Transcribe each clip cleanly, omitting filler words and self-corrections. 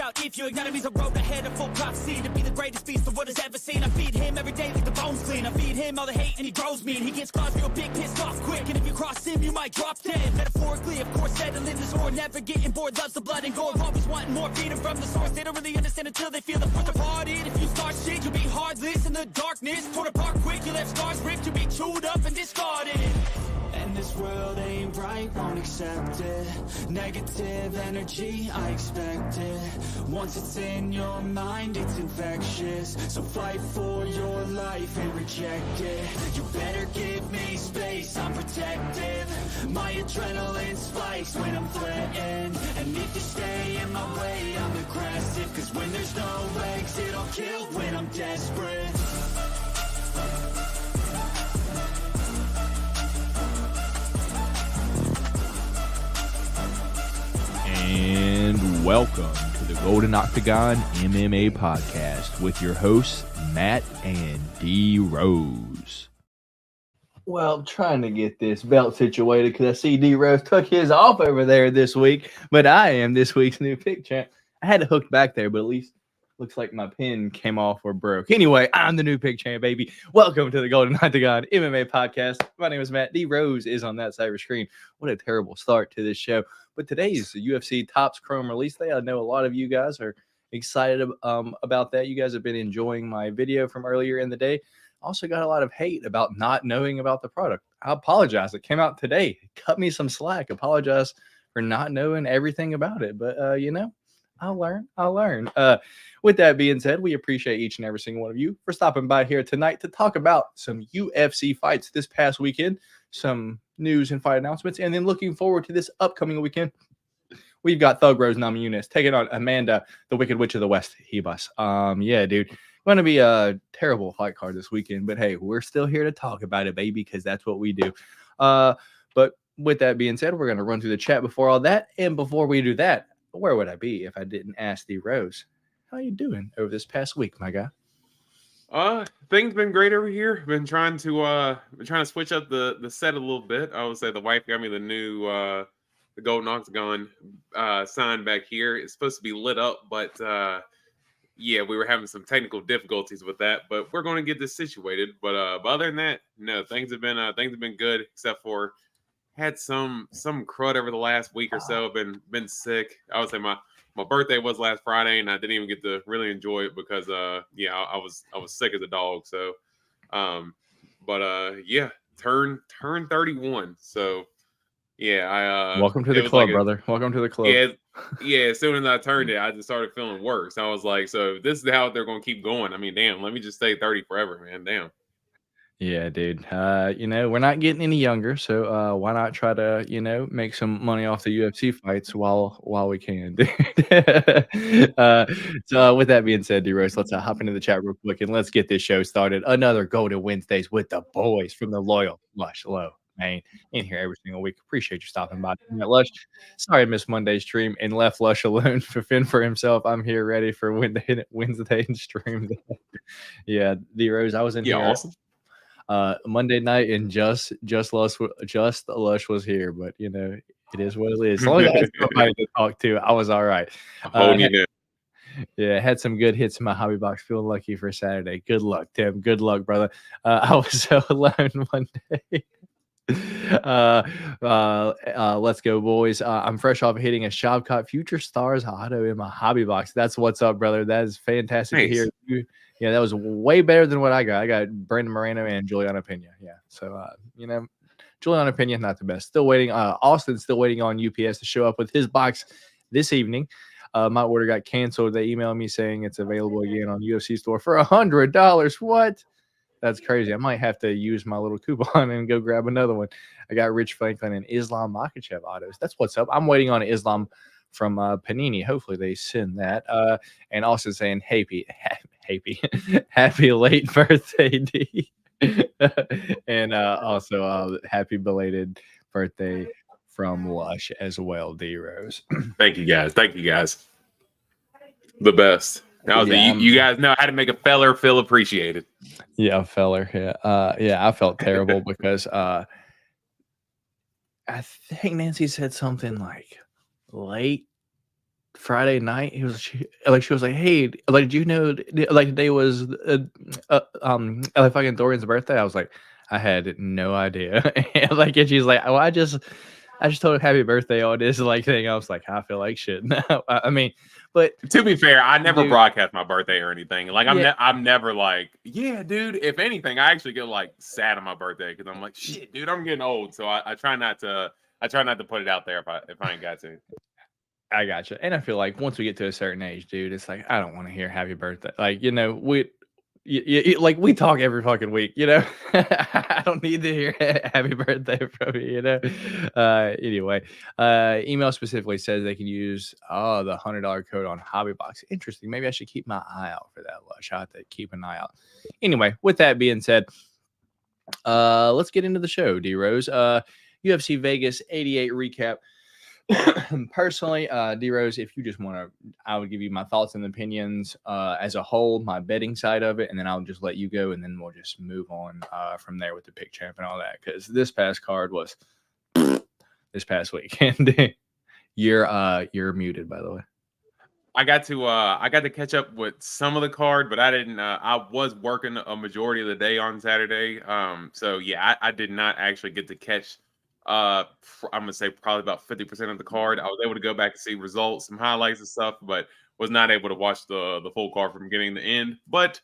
out if you ignite he's a road ahead of full prophecy to be the greatest beast the world has ever seen. I feed him every day like the bones clean. I feed him all the hate and he grows me, and he gets claws real big, pissed off quick, and if you cross him you might drop dead. Metaphorically, of course, settling this war, never getting bored, loves the blood and gore, always wanting more, feeding from the source. They don't really understand until they feel the force of heart in. If you start shit, you'll be heartless in the darkness, torn apart quick, you left scars ripped, you'll be chewed up and discarded. And this world ain't right, won't accept it. Negative energy, I expect it. Once it's in your mind, it's infectious. So fight for your life and reject it. You better give me space, I'm protective. My adrenaline spikes when I'm threatened. And if you stay in my way, I'm aggressive. Cause when there's no exit, I'll kill when I'm desperate. And welcome to the Golden Octagon MMA Podcast with your hosts, Matt and D Rose. Well, I'm trying to get this belt situated because I see D Rose took his off over there this week, but I am this week's new pick champ. I had to hook back there, but at least looks like my pin came off or broke. Anyway, I'm the new pick champ, baby. Welcome to the Golden Octagon MMA Podcast. My name is Matt. D Rose is on that side of the screen. What a terrible start to this show. But today's UFC Topps Chrome release day. I know a lot of you guys are excited about that. You guys have been enjoying my video from earlier in the day. Also got a lot of hate about not knowing about the product. I apologize. It came out today. Cut me some slack. Apologize for not knowing everything about it. But, you know, I'll learn. With that being said, we appreciate each and every single one of you for stopping by here tonight to talk about some UFC fights this past weekend, some news and fight announcements, and then looking forward to this upcoming weekend. We've got Thug Rose Namajunas taking on Amanda, the Wicked Witch of the West, Ribas. Yeah, dude. Going to be a terrible fight card this weekend, but hey, we're still here to talk about it, baby, because that's what we do. But with that being said, we're going to run through the chat before all that. And before we do that, where would I be if I didn't ask D Rose? How you doing over this past week, my guy? Things been great over here. Been trying to switch up the set a little bit. I would say the wife got me the new the Golden Octagon sign back here. It's supposed to be lit up, but yeah, we were having some technical difficulties with that. But we're going to get this situated. But other than that, no, things have been good. Except for had some crud over the last week or so. Been sick. I would say my birthday was last Friday, and I didn't even get to really enjoy it because, yeah, I was sick as a dog. So, yeah, turned 31. So, yeah, welcome to the club, brother. Welcome to the club. Yeah. As soon as I turned it, I just started feeling worse. I was like, so if this is how they're going to keep going. I mean, damn, let me just stay 30 forever, man. Damn. Yeah, dude. You know, we're not getting any younger, so why not try to, you know, make some money off the UFC fights while we can. So with that being said, D Rose, let's hop into the chat real quick and let's get this show started. Another Golden Wednesdays with the boys from the loyal Lush Low. Man, in here every single week. Appreciate you stopping by. Lush, sorry I missed Monday's stream and left Lush alone to fend for himself. I'm here ready for Wednesday stream. Yeah, D Rose, I was in here. Awesome. Monday night and just Lush was here, but you know it is what it is. As long as I had somebody to talk to, I was all right. Yeah, had some good hits in my hobby box. Feeling lucky for Saturday. Good luck, Tim. Good luck, brother. I was so alone one day. Let's go, boys. I'm fresh off hitting a Shavkat Future Stars auto in my hobby box. That's what's up, brother. That is fantastic to hear. Yeah, that was way better than what I got. I got Brandon Moreno and Juliana Pena. Yeah, so you know, Juliana Pena not the best. Still waiting. Austin's still waiting on UPS to show up with his box this evening. My order got canceled. They emailed me saying it's available again on UFC store for $100. What? That's crazy. I might have to use my little coupon and go grab another one. I got Rich Franklin and Islam Makhachev autos. That's what's up. I'm waiting on Islam from Panini. Hopefully they send that. And also saying happy late birthday, D. And also happy belated birthday from Lush as well, D Rose. Thank you guys. The best. You guys know how to make a feller feel appreciated. Yeah, feller. Yeah. Yeah, I felt terrible because I think Nancy said something like late Friday night. She was like, "Hey, like, did you know, like, today was like fucking Dorian's birthday?" I was like, "I had no idea." And she's like, "Well, I just told her happy birthday on this like thing." I was like, "I feel like shit." No, I mean, but To be fair, I never dude, broadcast my birthday or anything. Like yeah, I'm never like, yeah, dude. If anything, I actually get like sad on my birthday because I'm like, shit, dude, I'm getting old. So I try not to. I try not to put it out there if I ain't got to. I gotcha. And I feel like once we get to a certain age, dude, it's like I don't want to hear happy birthday. Like, like we talk every fucking week, I don't need to hear happy birthday from you, Anyway, email specifically says they can use the $100 code on Hobbybox. Interesting. Maybe I should keep my eye out for that, Lush. I have to keep an eye out. Anyway, with that being said, let's get into the show, D Rose. UFC Vegas 88 recap. Personally, D Rose, if you just want to, I would give you my thoughts and opinions as a whole, my betting side of it, and then I'll just let you go, and then we'll just move on from there with the pick champ and all that. Because this past card was this past week, and you're muted, by the way. I got to catch up with some of the card, but I didn't. I was working a majority of the day on Saturday. So yeah, I did not actually get to catch. I'm gonna say probably about 50% of the card. I was able to go back and see results, some highlights and stuff, but was not able to watch the full card from beginning to end. But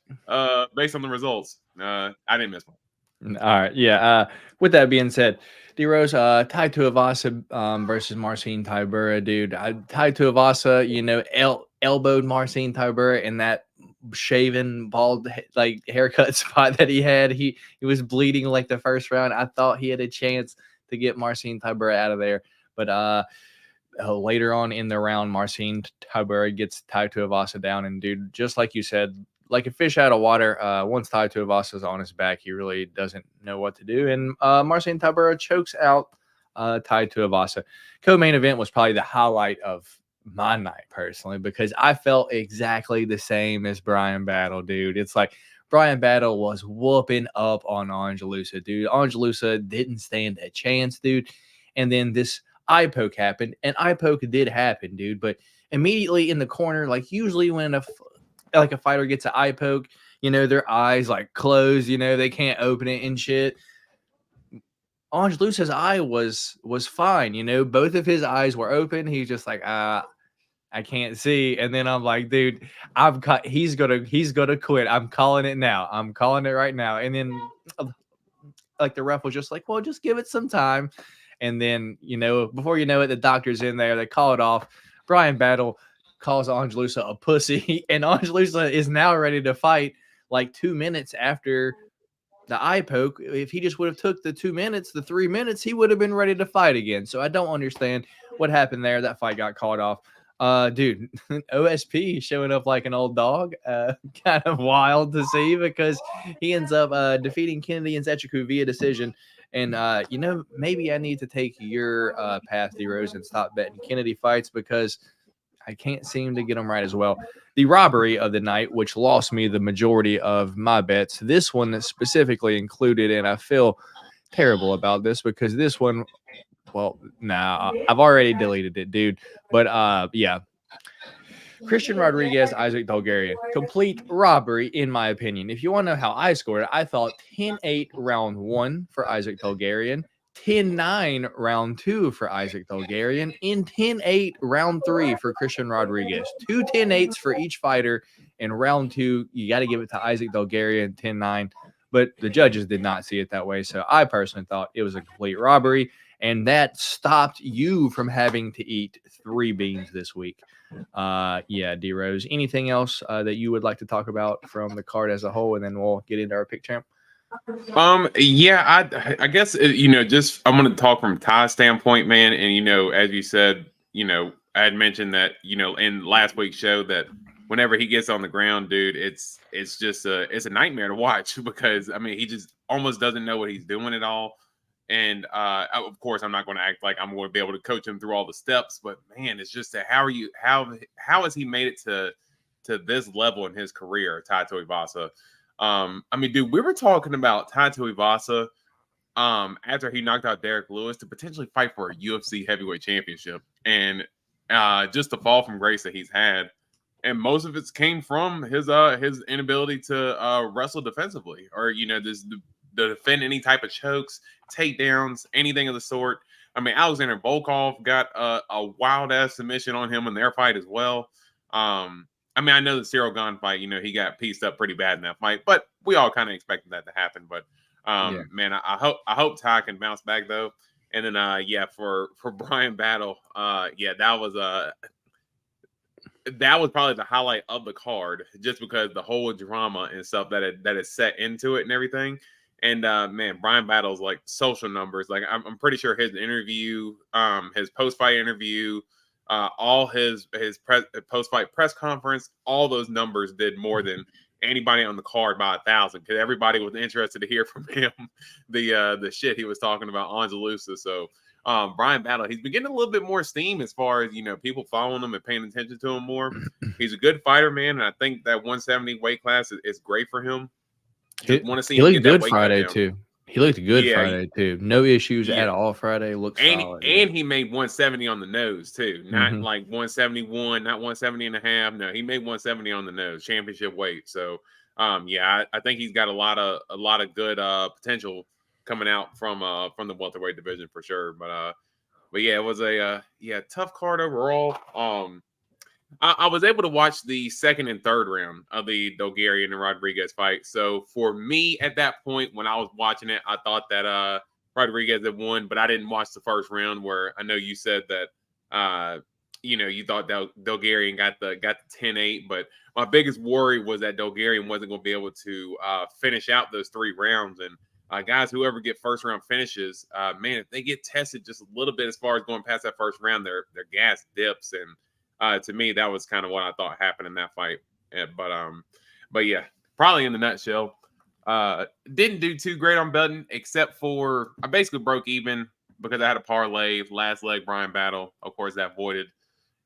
based on the results, I didn't miss one. All right, yeah. With that being said, D Rose, Tai Tuivasa versus Marcin Tybura, dude. Tai Tuivasa, elbowed Marcin Tybura in that shaven bald like haircut spot that he had. He was bleeding like the first round. I thought he had a chance to get Marcin Tybura out of there, but later on in the round, Marcin Tybura gets Tai Tuivasa down, and dude, just like you said, like a fish out of water, once Tai Tuivasa's on his back, he really doesn't know what to do, and Marcin Tybura chokes out Tai Tuivasa. Co-main event was probably the highlight of my night personally, because I felt exactly the same as Brian Battle, dude. It's like Brian Battle was whooping up on Angelusa, dude. Angelusa didn't stand a chance, dude. And then this eye poke happened, and eye poke did happen, dude. But immediately in the corner, like usually when a fighter gets an eye poke, their eyes like close, they can't open it and shit. Angelusa's eye was fine, both of his eyes were open. He's just like, I can't see. And then I'm like, dude, he's gonna quit. I'm calling it now. I'm calling it right now. And then like the ref was just like, well, just give it some time. And then, before you know it, the doctor's in there. They call it off. Brian Battle calls Angelusa a pussy. And Angelusa is now ready to fight like 2 minutes after the eye poke. If he just would have took the 2 minutes, the 3 minutes, he would have been ready to fight again. So I don't understand what happened there. That fight got called off. Dude, OSP showing up like an old dog, kind of wild to see, because he ends up defeating Kennedy and Zechiku via decision. And maybe I need to take your path, D Rose, and stop betting Kennedy fights, because I can't seem to get them right as well. The robbery of the night, which lost me the majority of my bets, this one is specifically included, and I feel terrible about this because this one, well, nah, I've already deleted it, dude. But yeah, Christian Rodriguez, Isaac Bulgarian, complete robbery in my opinion. If you want to know how I scored it, I thought 10-8 round 1 for Isaac Bulgarian, 10-9 round 2 for Isaac Bulgarian, and 10-8 round 3 for Christian Rodriguez. 2 10-8s for each fighter. In round 2, you got to give it to Isaac Bulgarian, 10-9. But the judges did not see it that way. So I personally thought it was a complete robbery. And that stopped you from having to eat 3 beans this week. Yeah, D Rose. Anything else that you would like to talk about from the card as a whole, and then we'll get into our pick champ? Yeah, I guess just I'm gonna talk from Ty's standpoint, man. And as you said, I had mentioned that in last week's show that whenever he gets on the ground, dude, it's just it's a nightmare to watch, because I mean he just almost doesn't know what he's doing at all. And of course, I'm not going to act like I'm going to be able to coach him through all the steps, but man, it's just how has he made it to this level in his career, Tai Tuivasa? I mean, dude, we were talking about Tai Tuivasa after he knocked out Derek Lewis to potentially fight for a UFC heavyweight championship, and just the fall from grace that he's had. And most of it came from his inability to wrestle defensively, or to defend any type of chokes, takedowns, anything of the sort. I mean, Alexander Volkov got a wild ass submission on him in their fight as well. I mean, I know the Cyril Gane fight, he got pieced up pretty bad in that fight, but we all kind of expected that to happen. But man, I hope Ty can bounce back though. And then for Brian Battle, that was probably the highlight of the card, just because the whole drama and stuff that is set into it and everything. And man, Brian Battle's like social numbers. Like I'm pretty sure his interview, his post-fight interview, all his post-fight press conference, all those numbers did more than anybody on the card by 1,000, because everybody was interested to hear from him the shit he was talking about Angelusa. So Brian Battle, he's been getting a little bit more steam as far as people following him and paying attention to him more. He's a good fighter, man, and I think that 170 weight class is great for him. He looked good Friday too. He looked good Friday too. No issues at all Friday. Looked solid. And he made 170 on the nose too. Not like 171, not 170 and a half. No, he made 170 on the nose, championship weight. So I think he's got a lot of good potential coming out from the welterweight division for sure. But yeah, it was a tough card overall. I was able to watch the second and third round of the Dogarian and Rodriguez fight. So for me at that point, when I was watching it, I thought that Rodriguez had won, but I didn't watch the first round, where I know you said that you thought that Dogarian got the 10-8, but my biggest worry was that Dogarian wasn't going to be able to finish out those 3 rounds. And guys, whoever get first round finishes, man, if they get tested just a little bit as far as going past that first round, their gas dips. And to me, that was kind of what I thought happened in that fight. But yeah, probably in the nutshell, didn't do too great on betting, except for I basically broke even because I had a parlay last leg Brian Battle. Of course, that voided,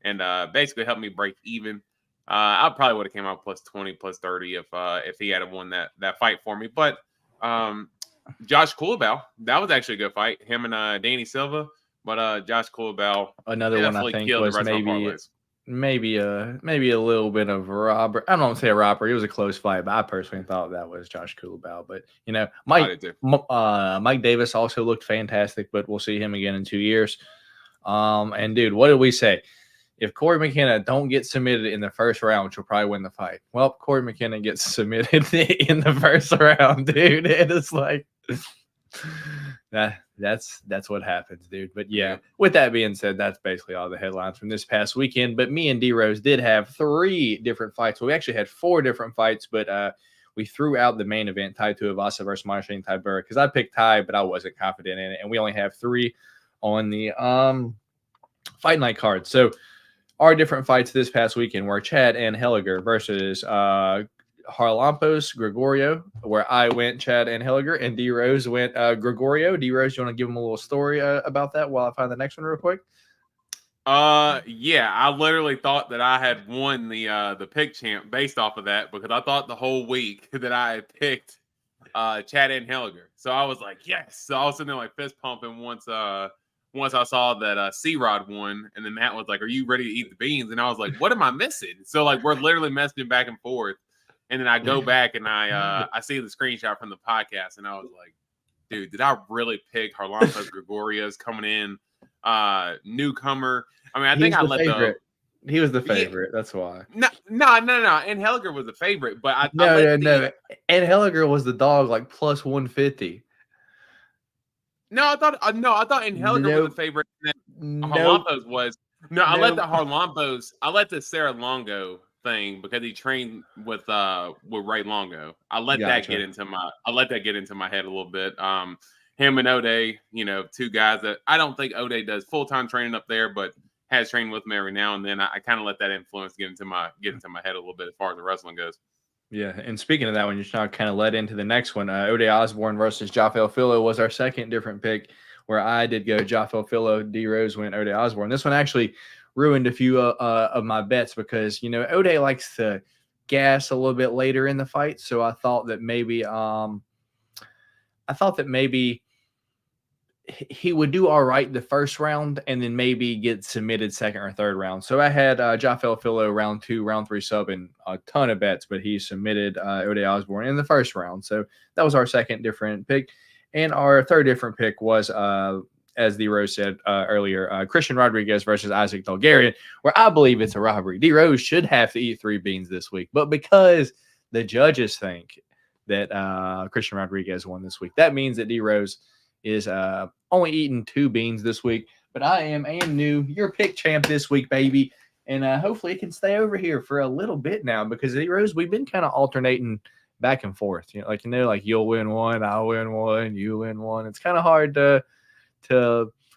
and basically helped me break even. I probably would have came out plus 20, plus 30 if he had won that fight for me. But Josh Culibao, that was actually a good fight. Him and Danny Silva. But Josh Culibao, another one I think was maybe a little bit of a robbery. I don't want to say a robbery. It was a close fight, but I personally thought that was Josh Culibao. But Mike Davis also looked fantastic, but we'll see him again in 2 years. And dude, what did we say? If Corey McKenna don't get submitted in the first round, which will probably win the fight. Well, Corey McKenna gets submitted in the first round, dude. And it's like that's what happens, dude. But yeah, with that being said, that's basically all the headlines from this past weekend. But me and D Rose did have 3 different fights. Well, we actually had 4 different fights, but we threw out the main event, Tai Tuivasa versus Marcin Tybura, because I picked Tai, but I wasn't confident in it. And we only have 3 on the Fight Night card. So our different fights this past weekend were Chad and Helliger versus Harlampos Gregorio, where I went Chad and Helliger, and D Rose went Gregorio. D Rose, you want to give him a little story about that while I find the next one real quick? Yeah, I literally thought that I had won the pick champ based off of that, because I thought the whole week that I had picked Chad and Helliger. So I was like, yes. So I was sitting there like fist pumping once I saw that C-Rod won, and then Matt was like, "Are you ready to eat the beans?" And I was like, "What am I missing?" So like we're literally messaging back and forth. And then I go back and I see the screenshot from the podcast, and I was like, dude, did I really pick Harlampos Gregorios coming in newcomer? I mean, I think I let favorite. He was the favorite. That's why. No. And Helliger was the favorite, but no. And Helliger was the dog, like plus 150. No, I thought and Helliger was the favorite. And Harlampos was. No, I let the Sarah Longo thing because he trained with Ray Longo. I let that get into my head a little bit. Him and O'Day, 2 guys that I don't think O'Day does full-time training up there, but has trained with me every now and then. I kind of let that influence get into my head a little bit as far as the wrestling goes. Yeah, and speaking of that one, you're now kind of led into the next one. O'Day Osborne versus Jafel Fillo was our second different pick, where I did go Jafel Fillo. D Rose went O'Day Osborne. This one actually ruined a few of my bets because O'Day likes to gas a little bit later in the fight, so I thought that maybe he would do all right the first round and then maybe get submitted second or third round. So I had Jafel Filo round 2, round 3 sub and a ton of bets, but he submitted Ode Osborne in the first round. So that was our second different pick. And our third different pick was, as D Rose said earlier, Christian Rodriguez versus Isaac Bulgarian, where I believe it's a robbery. D Rose should have to eat 3 beans this week, but because the judges think that Christian Rodriguez won this week, that means that D Rose is only eating 2 beans this week. But I am new, your pick champ this week, baby, and hopefully it can stay over here for a little bit now, because D Rose, we've been kind of alternating back and forth. Like you'll win one, I'll win one, you win one. It's kind of hard to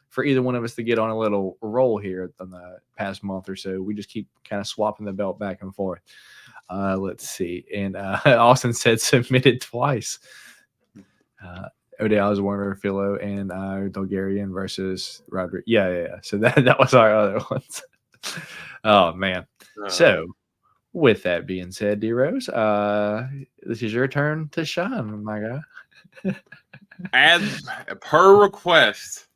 for either one of us to get on a little roll here in the past month or so. We just keep kind of swapping the belt back and forth. Let's see. And Austin said submitted twice. Ode Osborne, Philo, and Bulgarian versus Rodriguez. Yeah. So that was our other ones. Oh, man. So with that being said, D Rose, this is your turn to shine, my guy. As per request,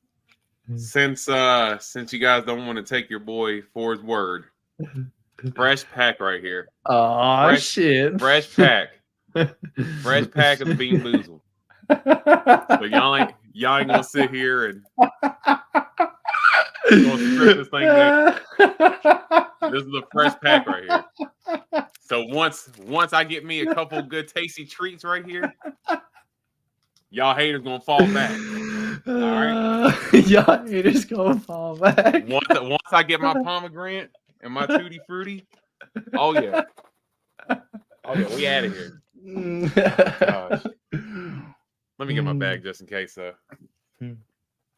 since you guys don't want to take your boy for his word, fresh pack right here. Oh shit! Fresh pack of the Bean Boozled. So y'all ain't gonna sit here and gonna strip this thing down. This is a fresh pack right here. So once I get me a couple good tasty treats right here, y'all haters gonna fall back. All right, y'all haters gonna fall back. Once I get my pomegranate and my tutti frutti, oh yeah, we out of here. Gosh. Let me get my bag just in case.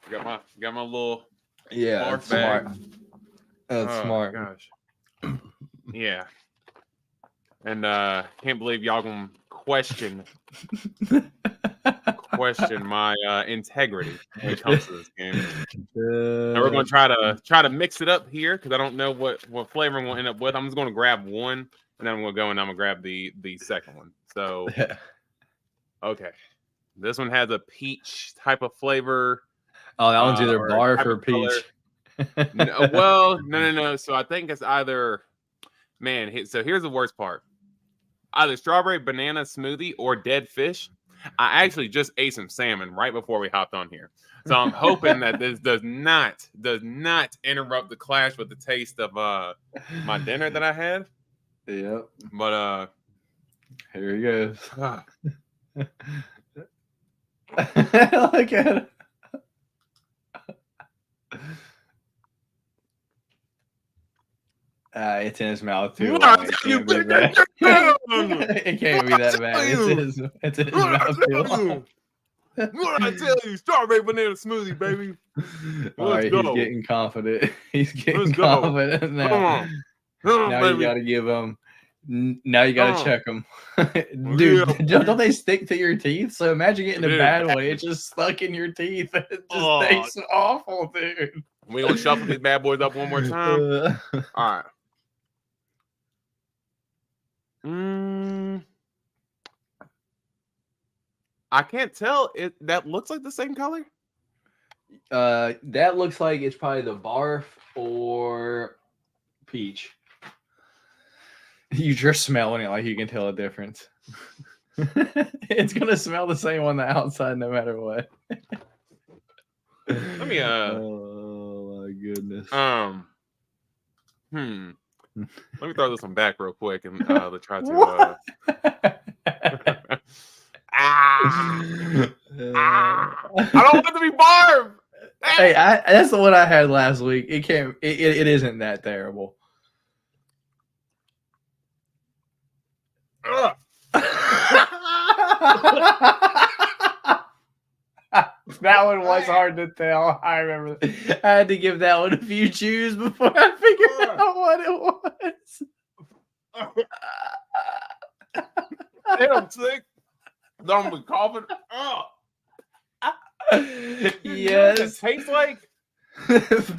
Got my little that's bag. smart. That's smart. Gosh, yeah, and can't believe y'all gonna question my integrity when it comes to this game. And we're gonna try to mix it up here because I don't know what flavor I'm gonna end up with. I'm just gonna grab one and then I'm gonna go and I'm gonna grab the second one. So okay, this one has a peach type of flavor. Oh, that one's either barf or peach. No. So I think it's either, man. So here's the worst part: either strawberry banana smoothie or dead fish. I actually just ate some salmon right before we hopped on here, so I'm hoping that this does not interrupt the clash with the taste of my dinner that I had. Yep. But here he goes. Look at it. It's in his mouth too. It can't be that bad. It's in his mouth too. What I tell you, strawberry banana smoothie, baby. All right, he's getting confident. He's getting confident now. Now you got to give him. Now you got to check them, dude. Don't they stick to your teeth? So imagine getting a bad way. It's just stuck in your teeth. It just tastes awful, dude. We gonna shuffle these bad boys up one more time. All right. I can't tell. That looks like the same color. That looks like it's probably the barf or peach. You're just smelling it like you can tell a difference. It's gonna smell the same on the outside no matter what. Let me oh my goodness. Let me throw this one back real quick and let's try to I don't want it to be barf. Hey, that's the one I had last week. It can't. It isn't that terrible. That one was hard to tell. I remember. I had to give that one a few chews before I figured out what it was. Damn, sick. Don't be coughing. Yes. You know what it tastes like?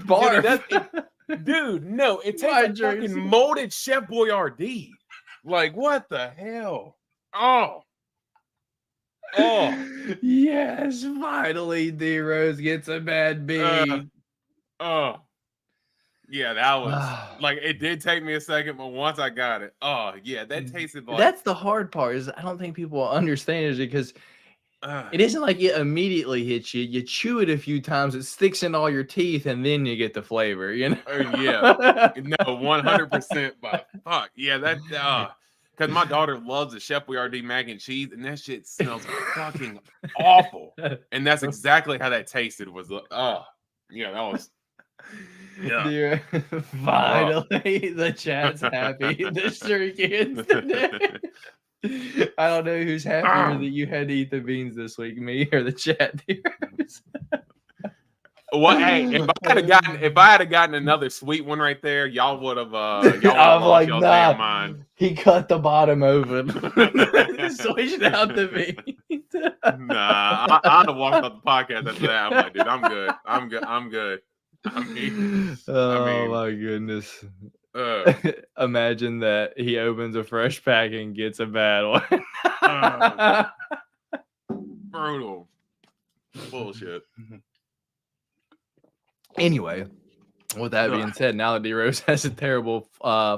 Barf. Dude, no, it tastes like fucking molded Chef Boyardee. Like, what the hell? Oh. Oh. Yes, finally D Rose gets a bad beat. Oh. Yeah, that was like, it did take me a second, but once I got it, oh yeah, that tasted like. That's the hard part. Is I don't think people understand it because it isn't like it immediately hits you. You chew it a few times, it sticks in all your teeth, and then you get the flavor. You know? Yeah, no, 100%. But fuck, yeah, that. Because my daughter loves the Chef Boyardee mac and cheese, and that shit smells fucking awful. And that's exactly how that tasted. Was yeah, that was. Yeah. Dear, finally, the chat's happy. The shurikens today. I don't know who's happier that you had to eat the beans this week, me or the chat. Well, hey, if I had gotten another sweet one right there, y'all would have lost y'all damn mind. He cut the bottom open, switched out the beans. Nah, I'd have walked off the podcast after that. I'm like, dude, I'm good. My goodness. Imagine that he opens a fresh pack and gets a bad one. Brutal. Bullshit. Anyway, with that being said, now that D Rose has a terrible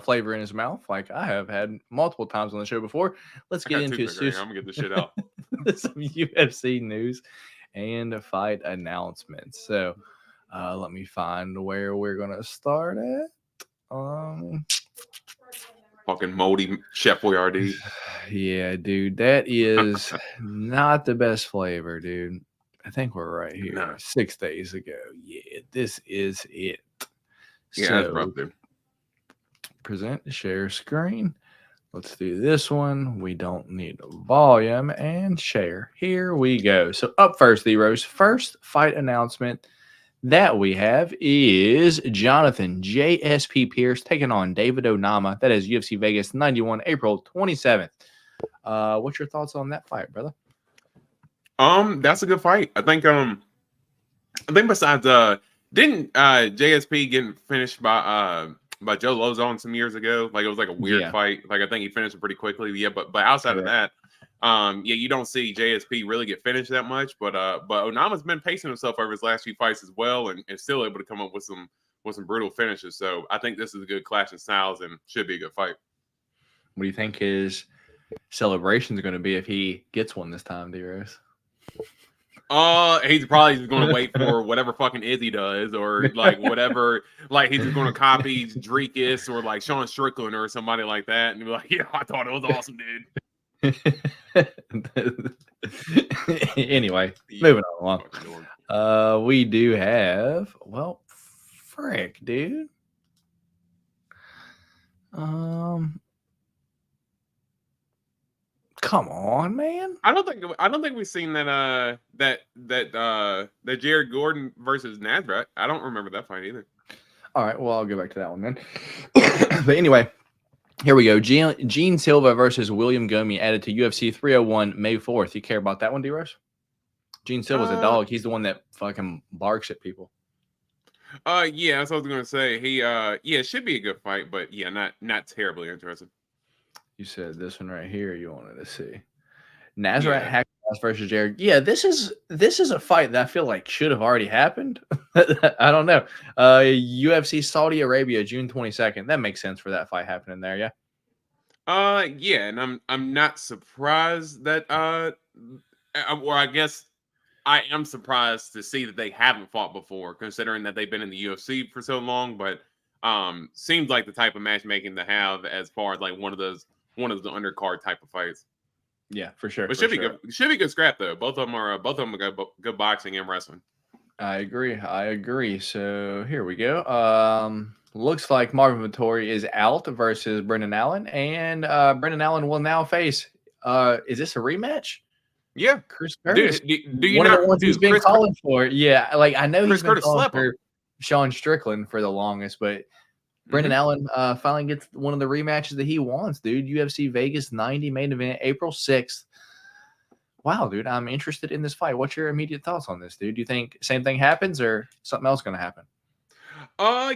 flavor in his mouth, like I have had multiple times on the show before, let's get into I'm gonna get this shit out. some UFC news and fight announcements. So let me find where we're gonna start at. Fucking moldy Chef Boyardee. Yeah, dude, that is not the best flavor, dude. I think we're right here. No. 6 days ago. Yeah, this is it. Yeah, so, that's rough, dude. Present, share screen. Let's do this one. We don't need volume and share. Here we go. So up first, D Rose. First fight announcement that we have is Jonathan JSP Pierce taking on David Onama. That is UFC Vegas 91, April 27th. What's your thoughts on that fight, brother? That's a good fight. I think besides didn't JSP get finished by Joe Lozon some years ago? Like it was like a weird fight. Like I think he finished it pretty quickly. Yeah, but outside of that, you don't see JSP really get finished that much. But Onama's been pacing himself over his last few fights as well, and still able to come up with some brutal finishes. So I think this is a good clash in styles and should be a good fight. What do you think his celebration is going to be if he gets one this time, D Rose? He's probably just going to wait for whatever fucking Izzy does, or like whatever. Like he's just going to copy Dreekis or like Sean Strickland or somebody like that, and be like, "Yeah, I thought it was awesome, dude." Anyway, moving on along. We do have frick, dude. Come on, man. I don't think we've seen that Jared Gordon versus Nasrat. I don't remember that fight either. All right, well, I'll go back to that one then. But anyway, here we go. Gene Silva versus William Gomi added to UFC 301 May 4th. You care about that one, D-Rose? Gene Silva's a dog. He's the one that fucking barks at people. Yeah, that's what I was gonna say. He it should be a good fight, but yeah, not terribly interested. You said this one right here you wanted to see. Nasrat Haqparast versus Jared. Yeah, this is a fight that I feel like should have already happened. I don't know. UFC Saudi Arabia, June 22nd. That makes sense for that fight happening there, yeah? Yeah, and I'm not surprised that or I guess I am surprised to see that they haven't fought before, considering that they've been in the UFC for so long, but seems like the type of matchmaking to have as far as like one of the undercard type of fights. Yeah, for sure. But should be good. Should be good scrap though. Both of them are good boxing and wrestling. I agree. So here we go. Looks like Marvin Vettori is out versus Brendan Allen, and Brendan Allen will now face. Is this a rematch? Yeah, Chris Curtis. Do you one not? of the ones he's been calling for? Yeah, like I know Chris he's been Curtis calling for Sean Strickland for the longest, but Brendan Allen finally gets one of the rematches that he wants, dude. UFC Vegas 90 main event, April 6th. Wow, dude, I'm interested in this fight. What's your immediate thoughts on this, dude? Do you think same thing happens or something else going to happen?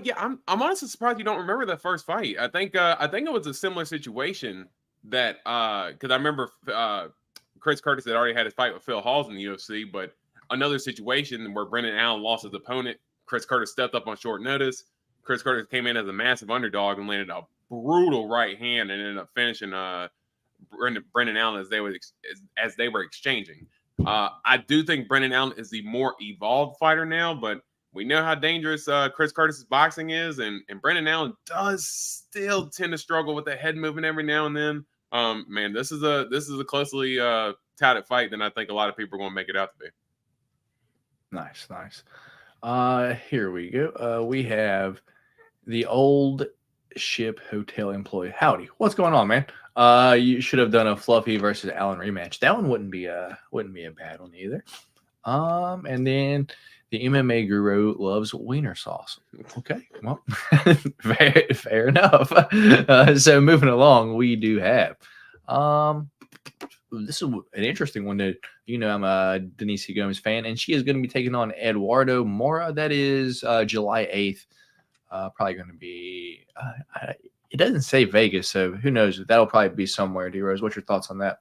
Yeah, I'm honestly surprised you don't remember that first fight. I think it was a similar situation that because I remember Chris Curtis had already had his fight with Phil Halls in the UFC, but another situation where Brendan Allen lost his opponent. Chris Curtis stepped up on short notice. Chris Curtis came in as a massive underdog and landed a brutal right hand and ended up finishing Brendan Allen as they were exchanging. I do think Brendan Allen is the more evolved fighter now, but we know how dangerous Chris Curtis's boxing is, and Brendan Allen does still tend to struggle with that head movement every now and then. Man, this is a closely touted fight than I think a lot of people are going to make it out to be. Nice. Here we go. We have the old ship hotel employee. Howdy, what's going on, man? You should have done a Fluffy versus Allen rematch. That one wouldn't be a bad one either. And then the MMA guru loves wiener sauce. Okay, well, fair enough. So moving along, we do have this is an interesting one that I'm a Denise Gomes fan, and she is going to be taking on Eduardo Mora. That is July 8th. Probably going to be it doesn't say Vegas, so who knows? That'll probably be somewhere. D Rose, what's your thoughts on that?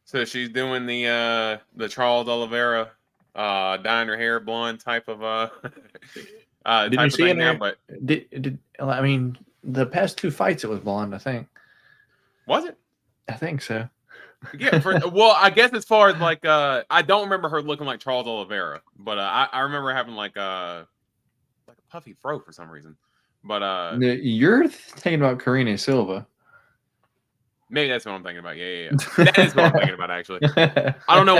So she's doing the Charles Oliveira dyeing her hair blonde type of did type you of see thing in now, her, but did I mean the past 2 fights it was blonde, I think. Was it? I think so. Yeah, well, I guess as far as like I don't remember her looking like Charles Oliveira, but I remember having like a puffy fro for some reason. But you're thinking about Karina Silva. Maybe that's what I'm thinking about. Yeah. That is what I'm thinking about, actually. I don't know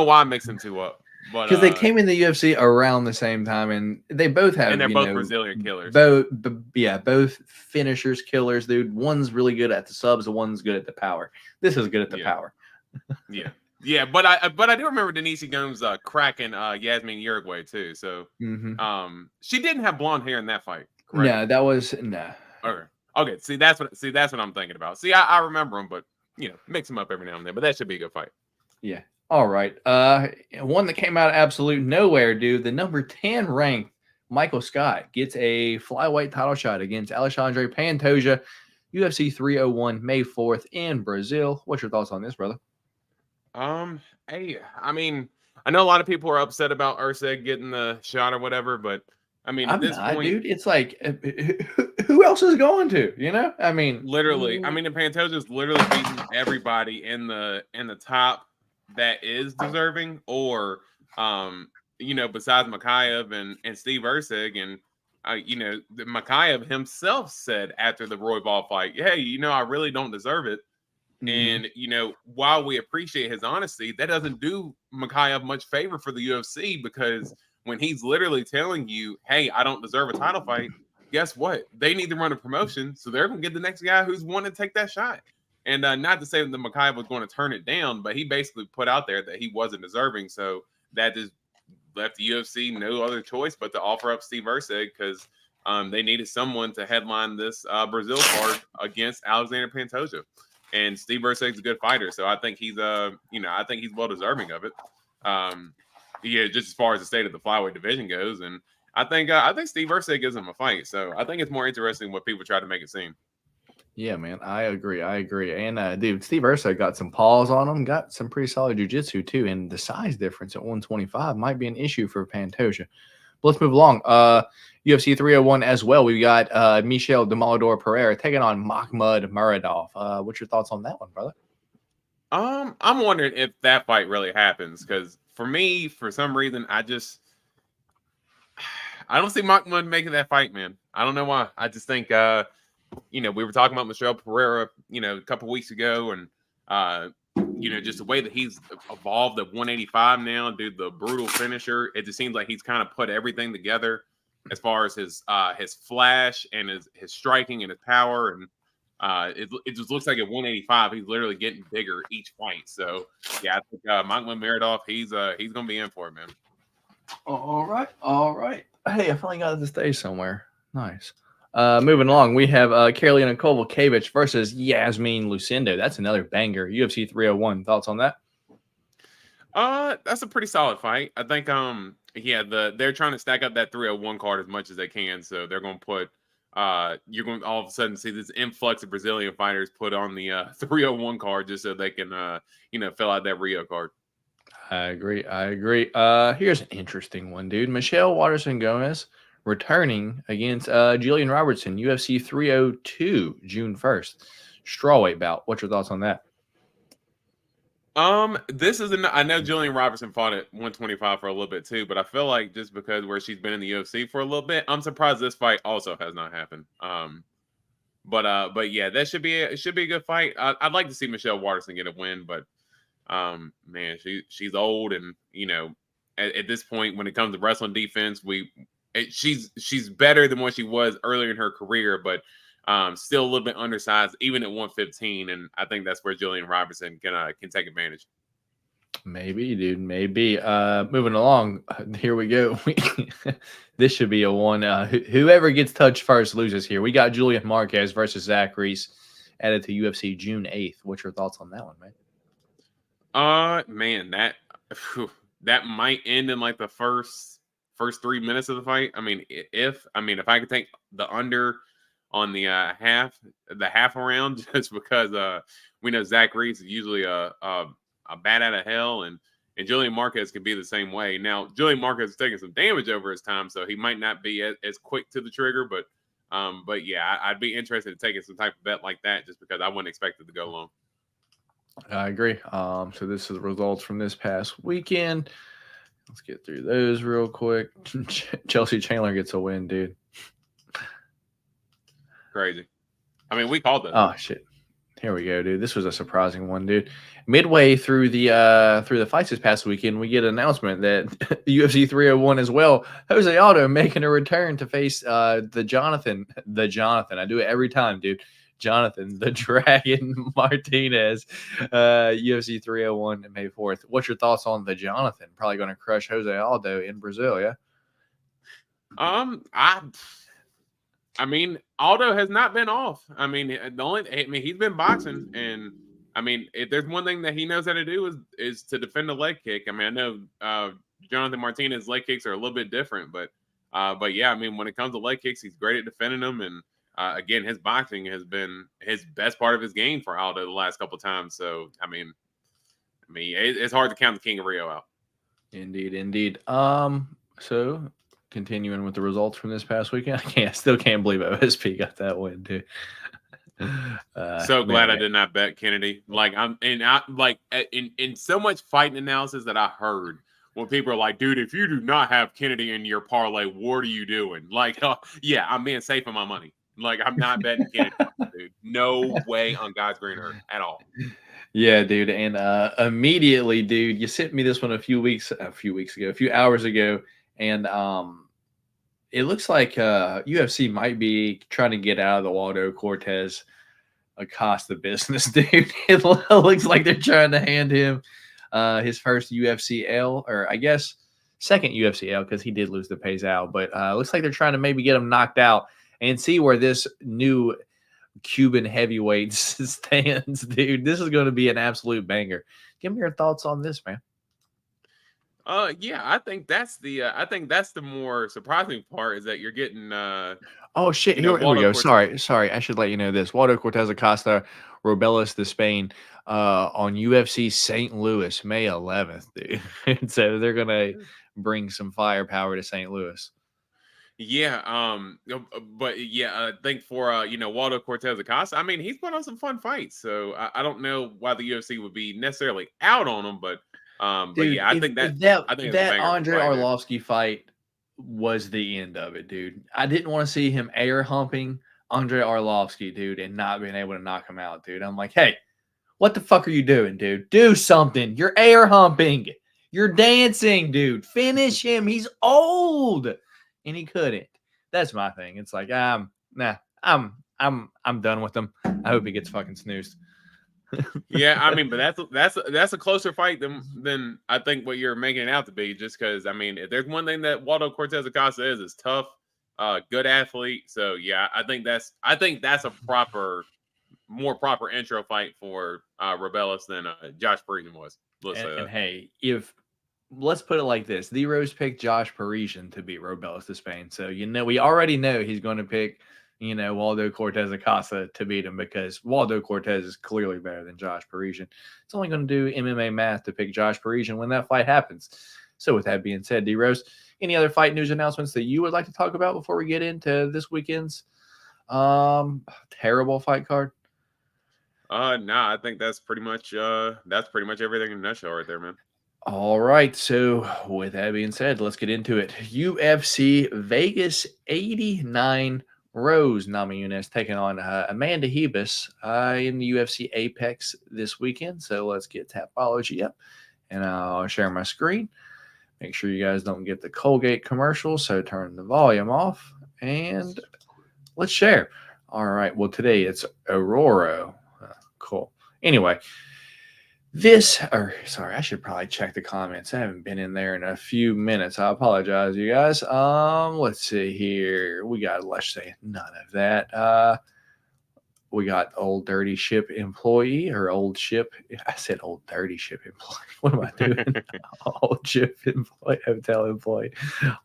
why I'm mixing two up. But because they came in the UFC around the same time, and they both have, and they're both Brazilian killers. Both finishers, killers, dude. One's really good at the subs, and one's good at the power. This is good at the power. Yeah, but I do remember Denise Gomes cracking Yasmin Uruguay too. So she didn't have blonde hair in that fight. Correct? No, that was no. Okay. See, that's what I'm thinking about. See, I remember them, but mix them up every now and then. But that should be a good fight. Yeah. All right. One that came out of absolute nowhere, dude. The number 10 ranked Michael Scott gets a flyweight title shot against Alexandre Pantoja, UFC 301, May 4th in Brazil. What's your thoughts on this, brother? Hey, I mean, I know a lot of people are upset about Usyk getting the shot or whatever, but I mean, at this point, dude, it's like, who else is going to? I mean, literally. I mean, the Pantoja's literally beating everybody in the top that is deserving, or besides Makayev and Steve Usyk, and Makayev himself said after the Royval fight, hey, I really don't deserve it. And while we appreciate his honesty, that doesn't do Makayev much favor for the UFC, because when he's literally telling you, hey, I don't deserve a title fight, guess what? They need to run a promotion, so they're going to get the next guy who's wanting to take that shot. And not to say that Makayev was going to turn it down, but he basically put out there that he wasn't deserving. So that just left the UFC no other choice but to offer up Steve Usyk, because they needed someone to headline this Brazil card against Alexander Pantoja. And Steve Usyk's a good fighter, so I think he's I think he's well deserving of it. Just as far as the state of the flyweight division goes, and I think Steve Usyk gives him a fight. So I think it's more interesting what people try to make it seem. Yeah, man, I agree. And dude, Steve Usyk got some paws on him, got some pretty solid jiu-jitsu too, and the size difference at 125 might be an issue for Pantoja. But let's move along. UFC 301 as well. We got Michel Demolador Pereira taking on Mahmoud Muradov. What's your thoughts on that one, brother? I'm wondering if that fight really happens, because for me, for some reason, I don't see Mahmoud making that fight, man. I don't know why. I just think we were talking about Michel Pereira, a couple weeks ago, and just the way that he's evolved at 185 now, dude, the brutal finisher. It just seems like he's kind of put everything together as far as his flash and his striking and his power. And it just looks like at 185, he's literally getting bigger each fight. So yeah, I think Mahmoud Muradov, he's gonna be in for it, man. All right. Hey, I finally got to stay somewhere. Nice. Moving along, we have Karolina Kowalkiewicz versus Yasmin Lucindo. That's another banger. UFC 301. Thoughts on that? That's a pretty solid fight. I think they're trying to stack up that 301 card as much as they can. So they're going to put you're going to all of a sudden see this influx of Brazilian fighters put on the 301 card just so they can, fill out that Rio card. I agree. Here's an interesting one, dude. Michelle Waterson Gomez returning against Jillian Robertson, UFC 302, June 1st. Strawweight bout. What's your thoughts on that? This is I know Jillian Robertson fought at 125 for a little bit too, but I feel like just because where she's been in the UFC for a little bit, I'm surprised this fight also has not happened. But yeah, that should be a good fight. I'd like to see Michelle Waterson get a win, but man, she's old, and at this point when it comes to wrestling defense, she's better than what she was earlier in her career, but still a little bit undersized, even at 115, and I think that's where Jillian Robertson can take advantage. Maybe, dude. Maybe. Moving along. Here we go. This should be a one. Whoever gets touched first loses here. We got Julian Marquez versus Zach Reese added to UFC June 8th. What's your thoughts on that one, man? Man, that might end in like the first 3 minutes of the fight. I mean, if I could take the under on the half around, just because we know Zach Reese is usually a bat out of hell, and Julian Marquez can be the same way. Now, Julian Marquez is taking some damage over his time, so he might not be as quick to the trigger, but yeah, I'd be interested in taking some type of bet like that, just because I wouldn't expect it to go long. I agree. So this is the results from this past weekend. Let's get through those real quick. Chelsea Chandler gets a win, dude. Crazy. I mean, we called that. Oh shit. Here we go, dude. This was a surprising one, dude. Midway through the fights this past weekend, we get an announcement that UFC 301 as well. Jose Aldo making a return to face the Jonathan. I do it every time, dude. Jonathan, the Dragon Martinez, UFC 301 May 4th. What's your thoughts on the Jonathan? Probably going to crush Jose Aldo in Brazil, yeah? I mean, Aldo has not been off. I mean, he's been boxing, and I mean, if there's one thing that he knows how to do is to defend a leg kick. I mean, I know Jonathan Martinez's leg kicks are a little bit different, but yeah, I mean, when it comes to leg kicks, he's great at defending them, and again, his boxing has been his best part of his game for Aldo the last couple of times. So, I mean, it's hard to count the King of Rio out. Indeed. So continuing with the results from this past weekend, I still can't believe OSP got that win, dude. So glad I did not bet Kennedy. In so much fighting analysis that I heard when people are like, dude, if you do not have Kennedy in your parlay, what are you doing? Like, yeah, I'm being safe on my money. Like, I'm not betting Kennedy, dude. No way on God's green earth at all. Yeah, dude. And immediately, dude, you sent me this one a few hours ago. And it looks like UFC might be trying to get out of the Waldo Cortez Acosta business, dude. It looks like they're trying to hand him his first UFC L, or I guess second UFC L, because he did lose to Payzal. But looks like they're trying to maybe get him knocked out and see where this new Cuban heavyweight stands, dude. This is going to be an absolute banger. Give me your thoughts on this, man. Yeah, I think that's the more surprising part, is that you're getting oh shit, here we go. Sorry, I should let you know this. Waldo Cortez Acosta, Robelas de Spain, on UFC St. Louis, May 11th, dude. So they're gonna bring some firepower to St. Louis. Yeah, but yeah, I think for Waldo Cortez Acosta, I mean, he's put on some fun fights, so I don't know why the UFC would be necessarily out on him, but dude, yeah, I think that Andre Arlovsky fight was the end of it, dude. I didn't want to see him air humping Andre Arlovsky, dude, and not being able to knock him out, dude. I'm like, hey, what the fuck are you doing, dude? Do something. You're air humping. You're dancing, dude. Finish him. He's old. And he couldn't. That's my thing. It's like, I'm done with him. I hope he gets fucking snoozed. Yeah, I mean, but that's a closer fight than I think what you're making it out to be. Just because, I mean, if there's one thing that Waldo Cortez Acosta is tough, good athlete. So yeah, I think that's a more proper intro fight for Robelas than Josh Parisian was. And hey, let's put it like this: the Rose picked Josh Parisian to beat Robelas de Spain, so we already know he's going to pick Waldo Cortez Acosta to beat him, because Waldo Cortez is clearly better than Josh Parisian. It's only going to do MMA math to pick Josh Parisian when that fight happens. So with that being said, D-Rose, any other fight news announcements that you would like to talk about before we get into this weekend's terrible fight card? Nah, I think that's pretty much everything in a nutshell right there, man. All right, so with that being said, let's get into it. UFC Vegas 89, Rose Namajunas taking on Amanda Ribas in the UFC Apex this weekend. So let's get Tapology up, and I'll share my screen. Make sure you guys don't get the Colgate commercial, so turn the volume off, and let's share. All right, well, today it's Aurora. Cool. Anyway, I should probably check the comments. I haven't been in there in a few minutes. I apologize, you guys. Let's see here. We got, let's say, none of that. We got old dirty ship employee, or old ship. I said old dirty ship employee. What am I doing? Old ship employee, hotel employee.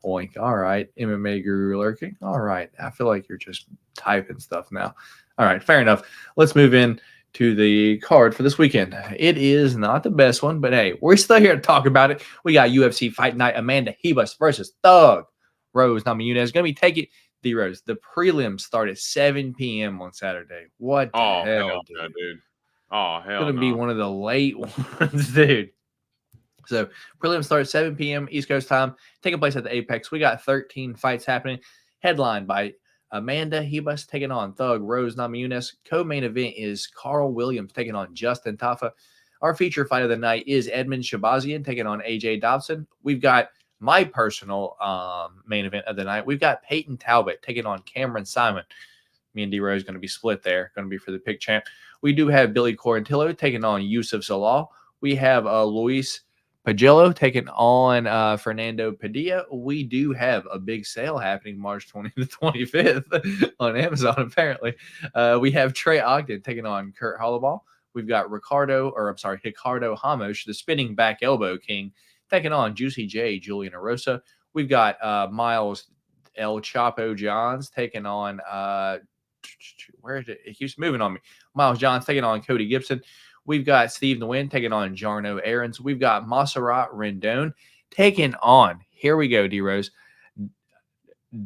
Oink. All right. MMA guru lurking. All right. I feel like you're just typing stuff now. All right. Fair enough. Let's move in to the card for this weekend. It is not the best one, but hey, we're still here to talk about it. We got UFC Fight Night, Amanda Ribas versus Thug Rose Namajunas. Going to be taking the Rose. The prelims start at 7 p.m. on Saturday. What the hell, dude? Oh, hell, it's going to be one of the late ones, dude. So prelims start at 7 p.m. East Coast time, taking place at the Apex. We got 13 fights happening, headlined by Amanda Ribas taking on Thug Rose Namajunas. Co-main event is Carl Williams taking on Justin Tafa. Our feature fight of the night is Edmund Shabazian taking on AJ Dobson. We've got my personal main event of the night. We've got Peyton Talbot taking on Cameron Simon. Me and D-Rose going to be split there. Going to be for the pick champ. We do have Billy Quarantillo taking on Yusuf Salah. We have Luis Pagello taking on Fernando Padilla. We do have a big sale happening March 20th to 25th on Amazon, apparently. We have Trey Ogden taking on Kurt Holloway. We've got Ricardo Ramos, the spinning back elbow king, taking on Juicy J, Julian Arosa. We've got Miles El Chapo Johns taking on where is it? It keeps moving on me. Miles Johns taking on Cody Gibson. We've got Steve Nguyen taking on Jarno Aarons. We've got Montserrat Rendon taking on, here we go, D-Rose,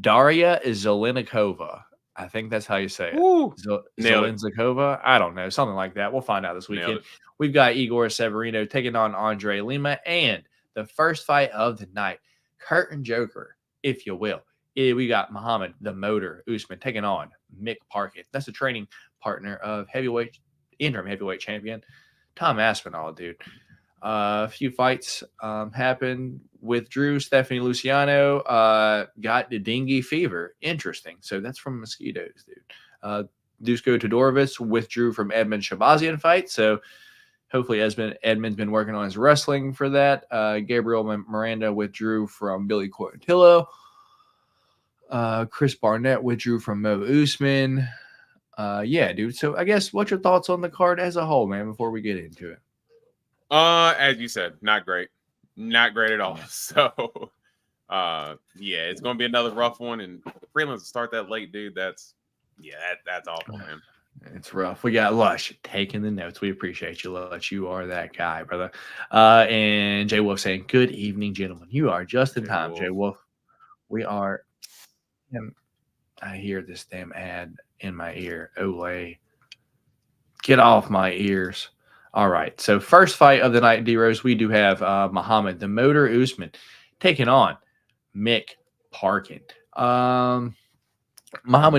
Daria Zelenikova. I think that's how you say it. Zelenikova? I don't know. Something like that. We'll find out this weekend. We've got Igor Severino taking on Andre Lima. And the first fight of the night, Curtain Joker, if you will. We got Muhammad the Motor Usman taking on Mick Parkin. That's the training partner of interim heavyweight champion Tom Aspinall, dude. A few fights happened. Withdrew Stephanie Luciano. Got the dengue fever. Interesting. So that's from mosquitoes, dude. Dusko Todorovic withdrew from Edmund Shabazian fight. So hopefully Edmund's been working on his wrestling for that. Gabriel Miranda withdrew from Billy Quarantillo. Chris Barnett withdrew from Mo Usman. Yeah, dude. So I guess what's your thoughts on the card as a whole, man, before we get into it? As you said, not great at all. So yeah, it's gonna be another rough one, and prelims to start that late, dude. That's awful, man. It's rough. We got Lush taking the notes. We appreciate you, Lush. You are that guy, brother. And Jay Wolf saying, "Good evening, gentlemen. You are just in time, Jay Wolf. We are." And I hear this damn ad in my ear. Olay. Get off my ears. All right. So first fight of the night, D-Rose, we do have Muhammad the Motor Usman taking on Mick Parkin. Muhammad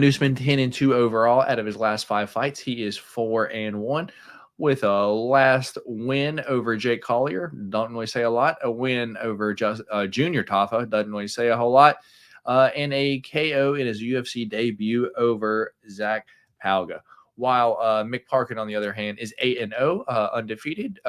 Usman 10-2 overall out of his last 5 fights. He is 4-1 with a last win over Jake Collier. Don't really say a lot. A win over Junior Tafa. Doesn't really say a whole lot. And a KO in his UFC debut over Zach Palga. While Mick Parkin, on the other hand, is 8-0, undefeated.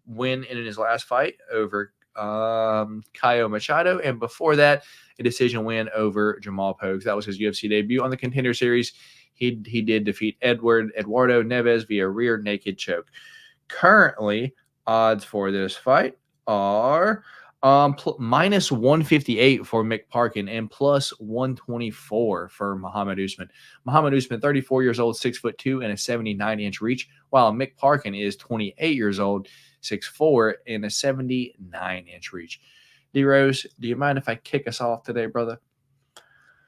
Win in his last fight over Caio Machado. And before that, a decision win over Jamal Pogues. That was his UFC debut on the Contender Series. He did defeat Eduardo Neves via rear naked choke. Currently, odds for this fight are Minus 158 for Mick Parkin and plus 124 for Muhammad Usman. Muhammad Usman, 34 years old, 6'2" and a 79-inch reach, while Mick Parkin is 28 years old, 6'4" and a 79-inch reach. D-Rose, do you mind if I kick us off today, brother?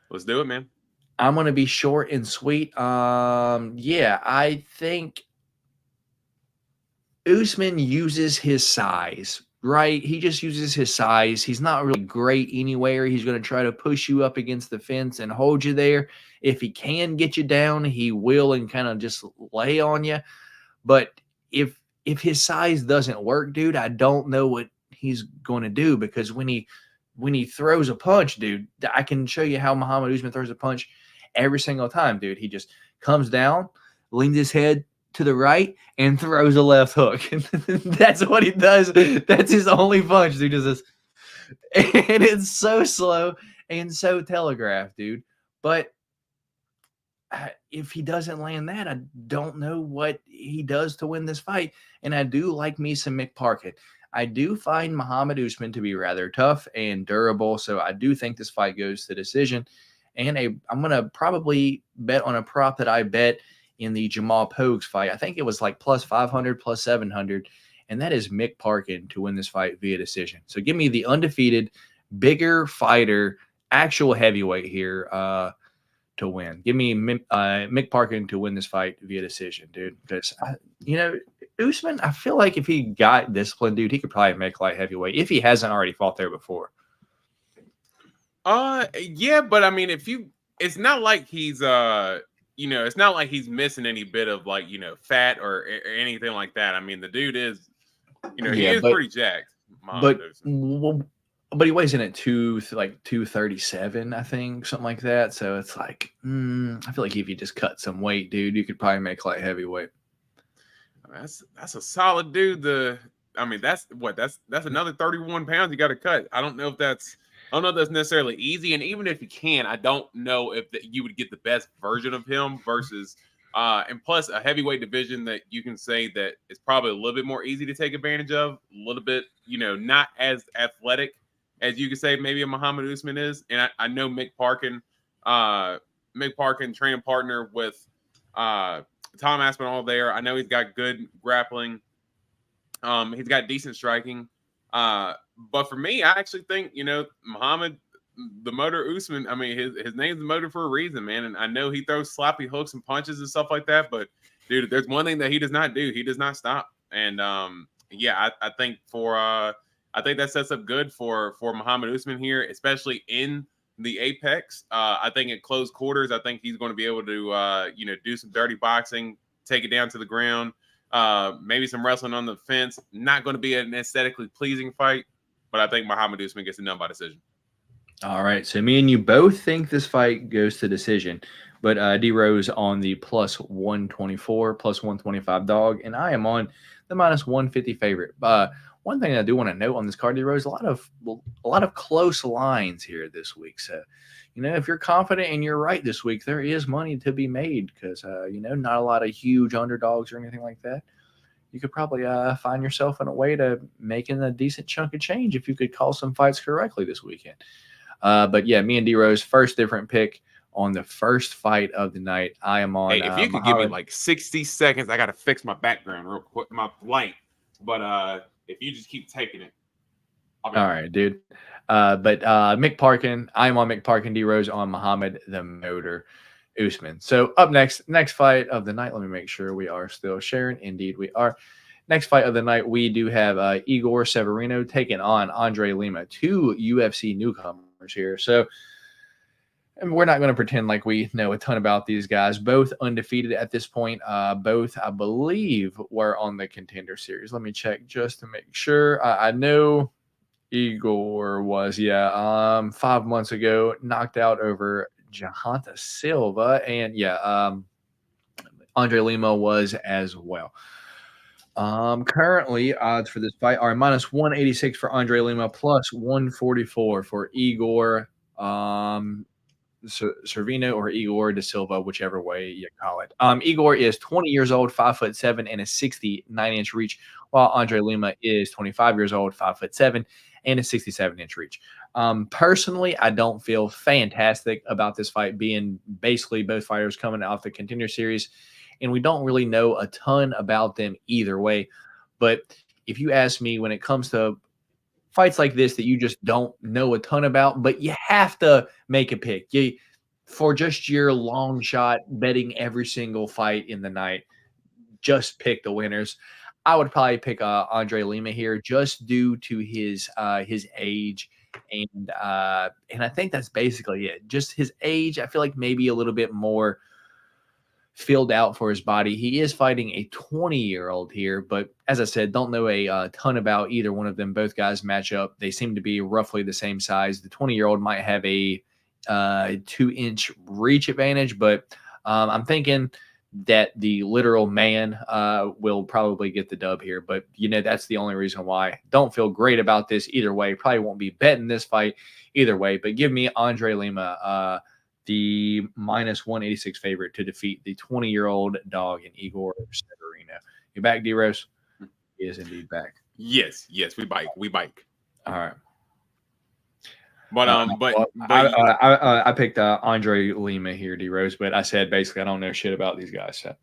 Let's do it, man. I'm going to be short and sweet. I think Usman uses his size, right? He just uses his size. He's not really great anywhere. He's going to try to push you up against the fence and hold you there. If he can get you down, he will and kind of just lay on you. But if his size doesn't work, dude, I don't know what he's going to do, because when he throws a punch, dude, I can show you how Muhammad Usman throws a punch every single time, dude. He just comes down, leans his head to the right, and throws a left hook. That's what he does. That's his only punch, dude. Is this, and it's so slow and so telegraphed, dude. But if he doesn't land that, I don't know what he does to win this fight. And I do like me some Mick Parkin. I do find Muhammad Usman to be rather tough and durable, so I do think this fight goes to decision. And I'm going to probably bet on a prop that I bet in the Jamal Pogues fight. I think it was like plus 500, plus 700, and that is Mick Parkin to win this fight via decision. So give me the undefeated, bigger fighter, actual heavyweight here to win. Give me Mick Parkin to win this fight via decision, dude. Because, Usman, I feel like if he got disciplined, dude, he could probably make light heavyweight if he hasn't already fought there before. Yeah, but I mean, it's not like he's it's not like he's missing any bit of like, fat or anything like that. I mean, the dude is, he is pretty jacked. But he weighs in at 237, I think, something like that. So it's like, I feel like if you just cut some weight, dude, you could probably make light heavyweight. That's a solid dude. That's another 31 pounds you got to cut. I don't know if that's necessarily easy. And even if you can, I don't know if you would get the best version of him versus, and plus a heavyweight division that you can say that is probably a little bit more easy to take advantage of, a little bit, not as athletic as you could say maybe a Muhammad Usman is. And I know Mick Parkin, training partner with Tom Aspinall there. I know he's got good grappling. He's got decent striking. But for me, I actually think, Muhammad, the Motor Usman, I mean, his name's the Motor for a reason, man. And I know he throws sloppy hooks and punches and stuff like that. But, dude, there's one thing that he does not do. He does not stop. And, I think I think that sets up good for Muhammad Usman here, especially in the apex. I think at close quarters, I think he's going to be able to, do some dirty boxing, take it down to the ground, maybe some wrestling on the fence. Not going to be an aesthetically pleasing fight, but I think Muhammad Usman gets it done by decision. All right. So me and you both think this fight goes to decision, but D-Rose on the plus 124, plus 125 dog, and I am on the minus 150 favorite. One thing I do want to note on this card, D-Rose, a lot of close lines here this week. So, if you're confident and you're right this week, there is money to be made because, not a lot of huge underdogs or anything like that. You could probably find yourself in a way to making a decent chunk of change if you could call some fights correctly this weekend. But yeah, me and D-Rose, first different pick on the first fight of the night. I am on. Hey, if you could give me like 60 seconds, I got to fix my background real quick, my light. But if you just keep taking it. All right, dude. But Mick Parkin, I'm on Mick Parkin, D-Rose on Muhammad the Motor Usman. So up next fight of the night. Let me make sure we are still sharing. Indeed, we are. Next fight of the night, we do have Igor Severino taking on Andre Lima, two UFC newcomers here. So and we're not going to pretend like we know a ton about these guys. Both undefeated at this point. Both, I believe, were on the Contender Series. Let me check just to make sure. I know Igor was, 5 months ago, knocked out over Jahanta Silva. And, Andre Lima was as well. Currently, odds for this fight are minus 186 for Andre Lima, plus 144 for Igor. Cervino or Igor da Silva, whichever way you call it. Igor is 20 years old, 5'7", and a 69-inch reach, while Andre Lima is 25 years old, 5'7", and a 67-inch reach. Personally, I don't feel fantastic about this fight, being basically both fighters coming off the Contender Series, and we don't really know a ton about them either way. But if you ask me, when it comes to fights like this that you just don't know a ton about, but you have to make a pick. For just your long shot betting every single fight in the night, just pick the winners. I would probably pick Andre Lima here, just due to his age, and I think that's basically it. Just his age. I feel like maybe a little bit more filled out for his body. He is fighting a 20-year-old here, but as I said, don't know a ton about either one of them. Both guys match up. They seem to be roughly the same size. The 20-year-old might have a 2-inch reach advantage, but I'm thinking that the literal man will probably get the dub here. But, that's the only reason why. Don't feel great about this either way. Probably won't be betting this fight either way, but give me Andre Lima, the -186 favorite to defeat the 20-year-old dog in Igor Severino. You back, D-Rose? He is indeed back. Yes, we bike. All right. But I picked Andre Lima here, D-Rose, but I said basically I don't know shit about these guys. So.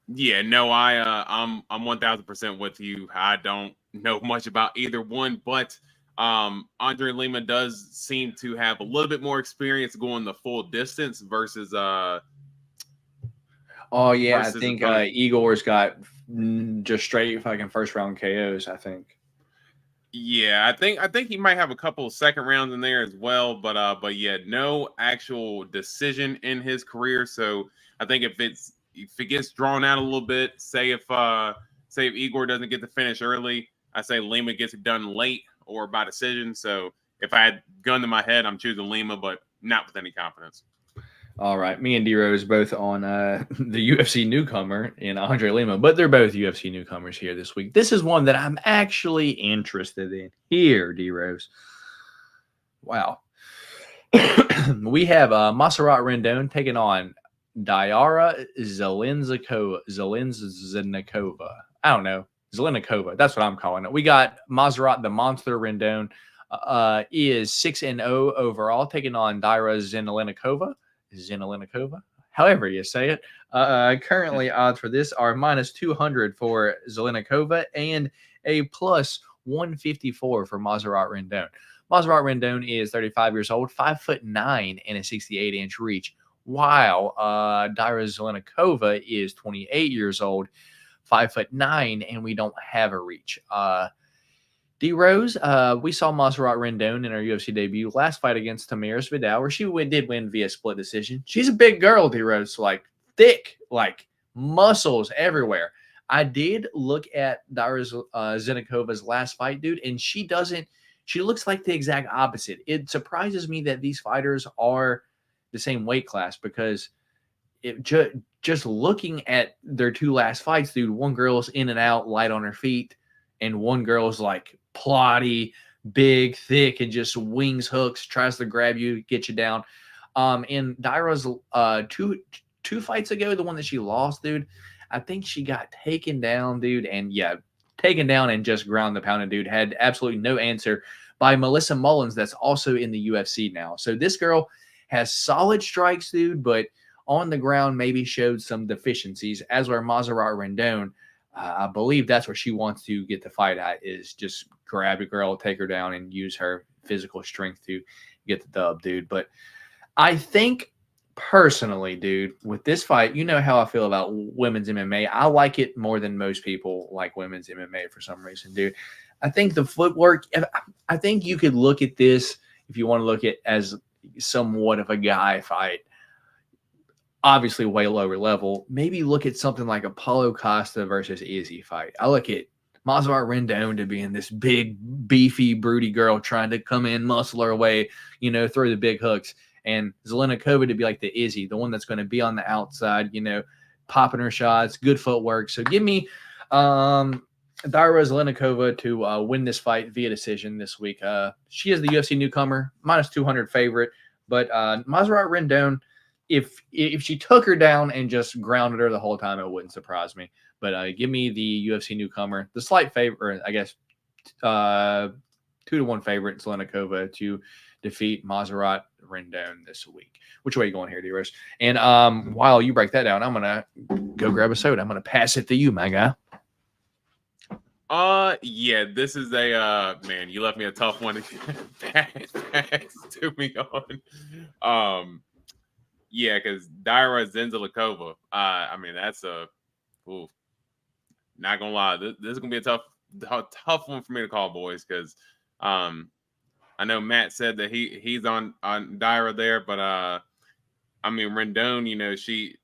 Yeah, no, I'm 1000% with you. I don't know much about either one, but Andre Lima does seem to have a little bit more experience going the full distance versus I think Igor's got just straight fucking first round KOs, I think. Yeah, I think he might have a couple of second rounds in there as well, but yeah, no actual decision in his career. So I think if it gets drawn out a little bit, say if Igor doesn't get the finish early, I say Lima gets it done late or by decision. So if I had gun to my head, I'm choosing Lima, but not with any confidence. All right. Me and D-Rose both on the UFC newcomer in Andre Lima, but they're both UFC newcomers here this week. This is one that I'm actually interested in here, D-Rose. Wow. We have Montserrat Rendon taking on Diara Zelennikova. I don't know. Zelennikova. That's what I'm calling it. We got Montserrat the Monster Rendon is 6-0 overall, taking on Diara Zelennikova, however you say it. Currently, odds for this are -200 for Zelennikova and a +154 for Montserrat Rendon. Montserrat Rendon is 35 years old, 5'9", and a 68-inch reach, while Diara Zelennikova is 28 years old, 5'9", and we don't have a reach. D-Rose, we saw Montserrat Rendon in her UFC debut last fight against Tamiris Vidal, where she did win via split decision. She's a big girl, D-Rose, like thick, like muscles everywhere. I did look at Diara Zelenikova's last fight, dude, and she looks like the exact opposite. It surprises me that these fighters are the same weight class, because just looking at their two last fights, dude, one girl's in and out, light on her feet, and one girl's like plotty, big, thick, and just wings hooks, tries to grab you, get you down. And Diara's two fights ago, the one that she lost, dude, I think she got taken down, dude, and taken down and just ground the pounded, dude. Had absolutely no answer by Melissa Mullins, that's also in the UFC now. So this girl has solid strikes, dude, but on the ground maybe showed some deficiencies, as where Montserrat Rendon, I believe that's where she wants to get the fight at, is just grab a girl, take her down, and use her physical strength to get the dub, dude. But I think personally, dude, with this fight, you know how I feel about women's MMA. I like it more than most people like women's MMA for some reason, dude. I think the footwork, I think you could look at this, if you want to look at as somewhat of a guy fight, obviously way lower level, maybe look at something like a Paulo Costa versus Izzy fight. I look at Montserrat Rendon to being this big, beefy, broody girl trying to come in, muscle her way, throw the big hooks. And Zelennikova to be like the Izzy, the one that's going to be on the outside, popping her shots, good footwork. So give me Diara Zelennikova to win this fight via decision this week. She is the UFC newcomer, -200 favorite. But Maserati Rendon, if she took her down and just grounded her the whole time, it wouldn't surprise me. But give me the UFC newcomer, the slight favorite, I guess, 2-1 favorite, Zelenikova, to defeat Maserati Rendon this week. Which way are you going here, D-Rose? And while you break that down, I'm going to go grab a soda. I'm going to pass it to you, my guy. Yeah, this is a man, you left me a tough one to me on. Yeah, because Daira Zenzelikova, I mean, that's not gonna lie, this is gonna be a tough one for me to call, boys, because I know Matt said that he's on Daira there, but I mean, Rendon, you know, she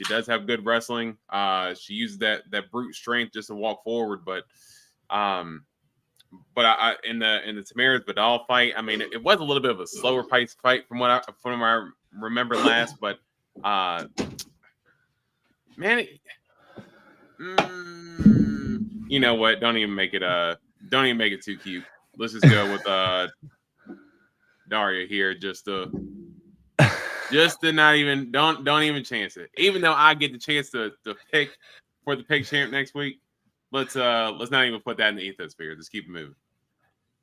does have good wrestling. She uses that brute strength just to walk forward, but I in the Tamaris Vidal fight, I mean, it was a little bit of a slower pace fight from what I remember last, but man, you know what? Don't even make it too cute. Let's just go with Daria here, just to not even don't even chance it. Even though I get the chance to pick for the pick champ next week, let's not even put that in the ethosphere. Just keep it moving.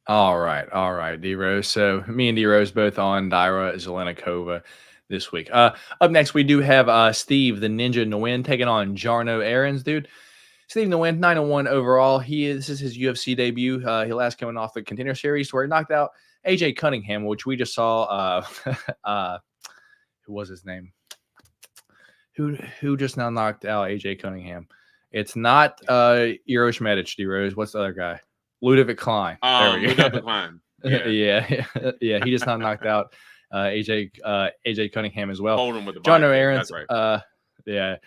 All right, D-Rose. So me and D-Rose both on Daira Zelenikova this week. Up next, we do have Steve the Ninja Nguyen taking on Jarno Aarons, dude. Steve Nguyen, 9-1 overall. This is his UFC debut. He last coming off the Contender Series where he knocked out AJ Cunningham, which we just saw. Who was his name? Who just now knocked out AJ Cunningham? It's not Eros Medic, D-Rose. What's the other guy? Ludovic Klein. There we go. Ludovic Klein. Yeah. He just not knocked out AJ Cunningham as well. Hold him with the Jarno Aarons. That's right.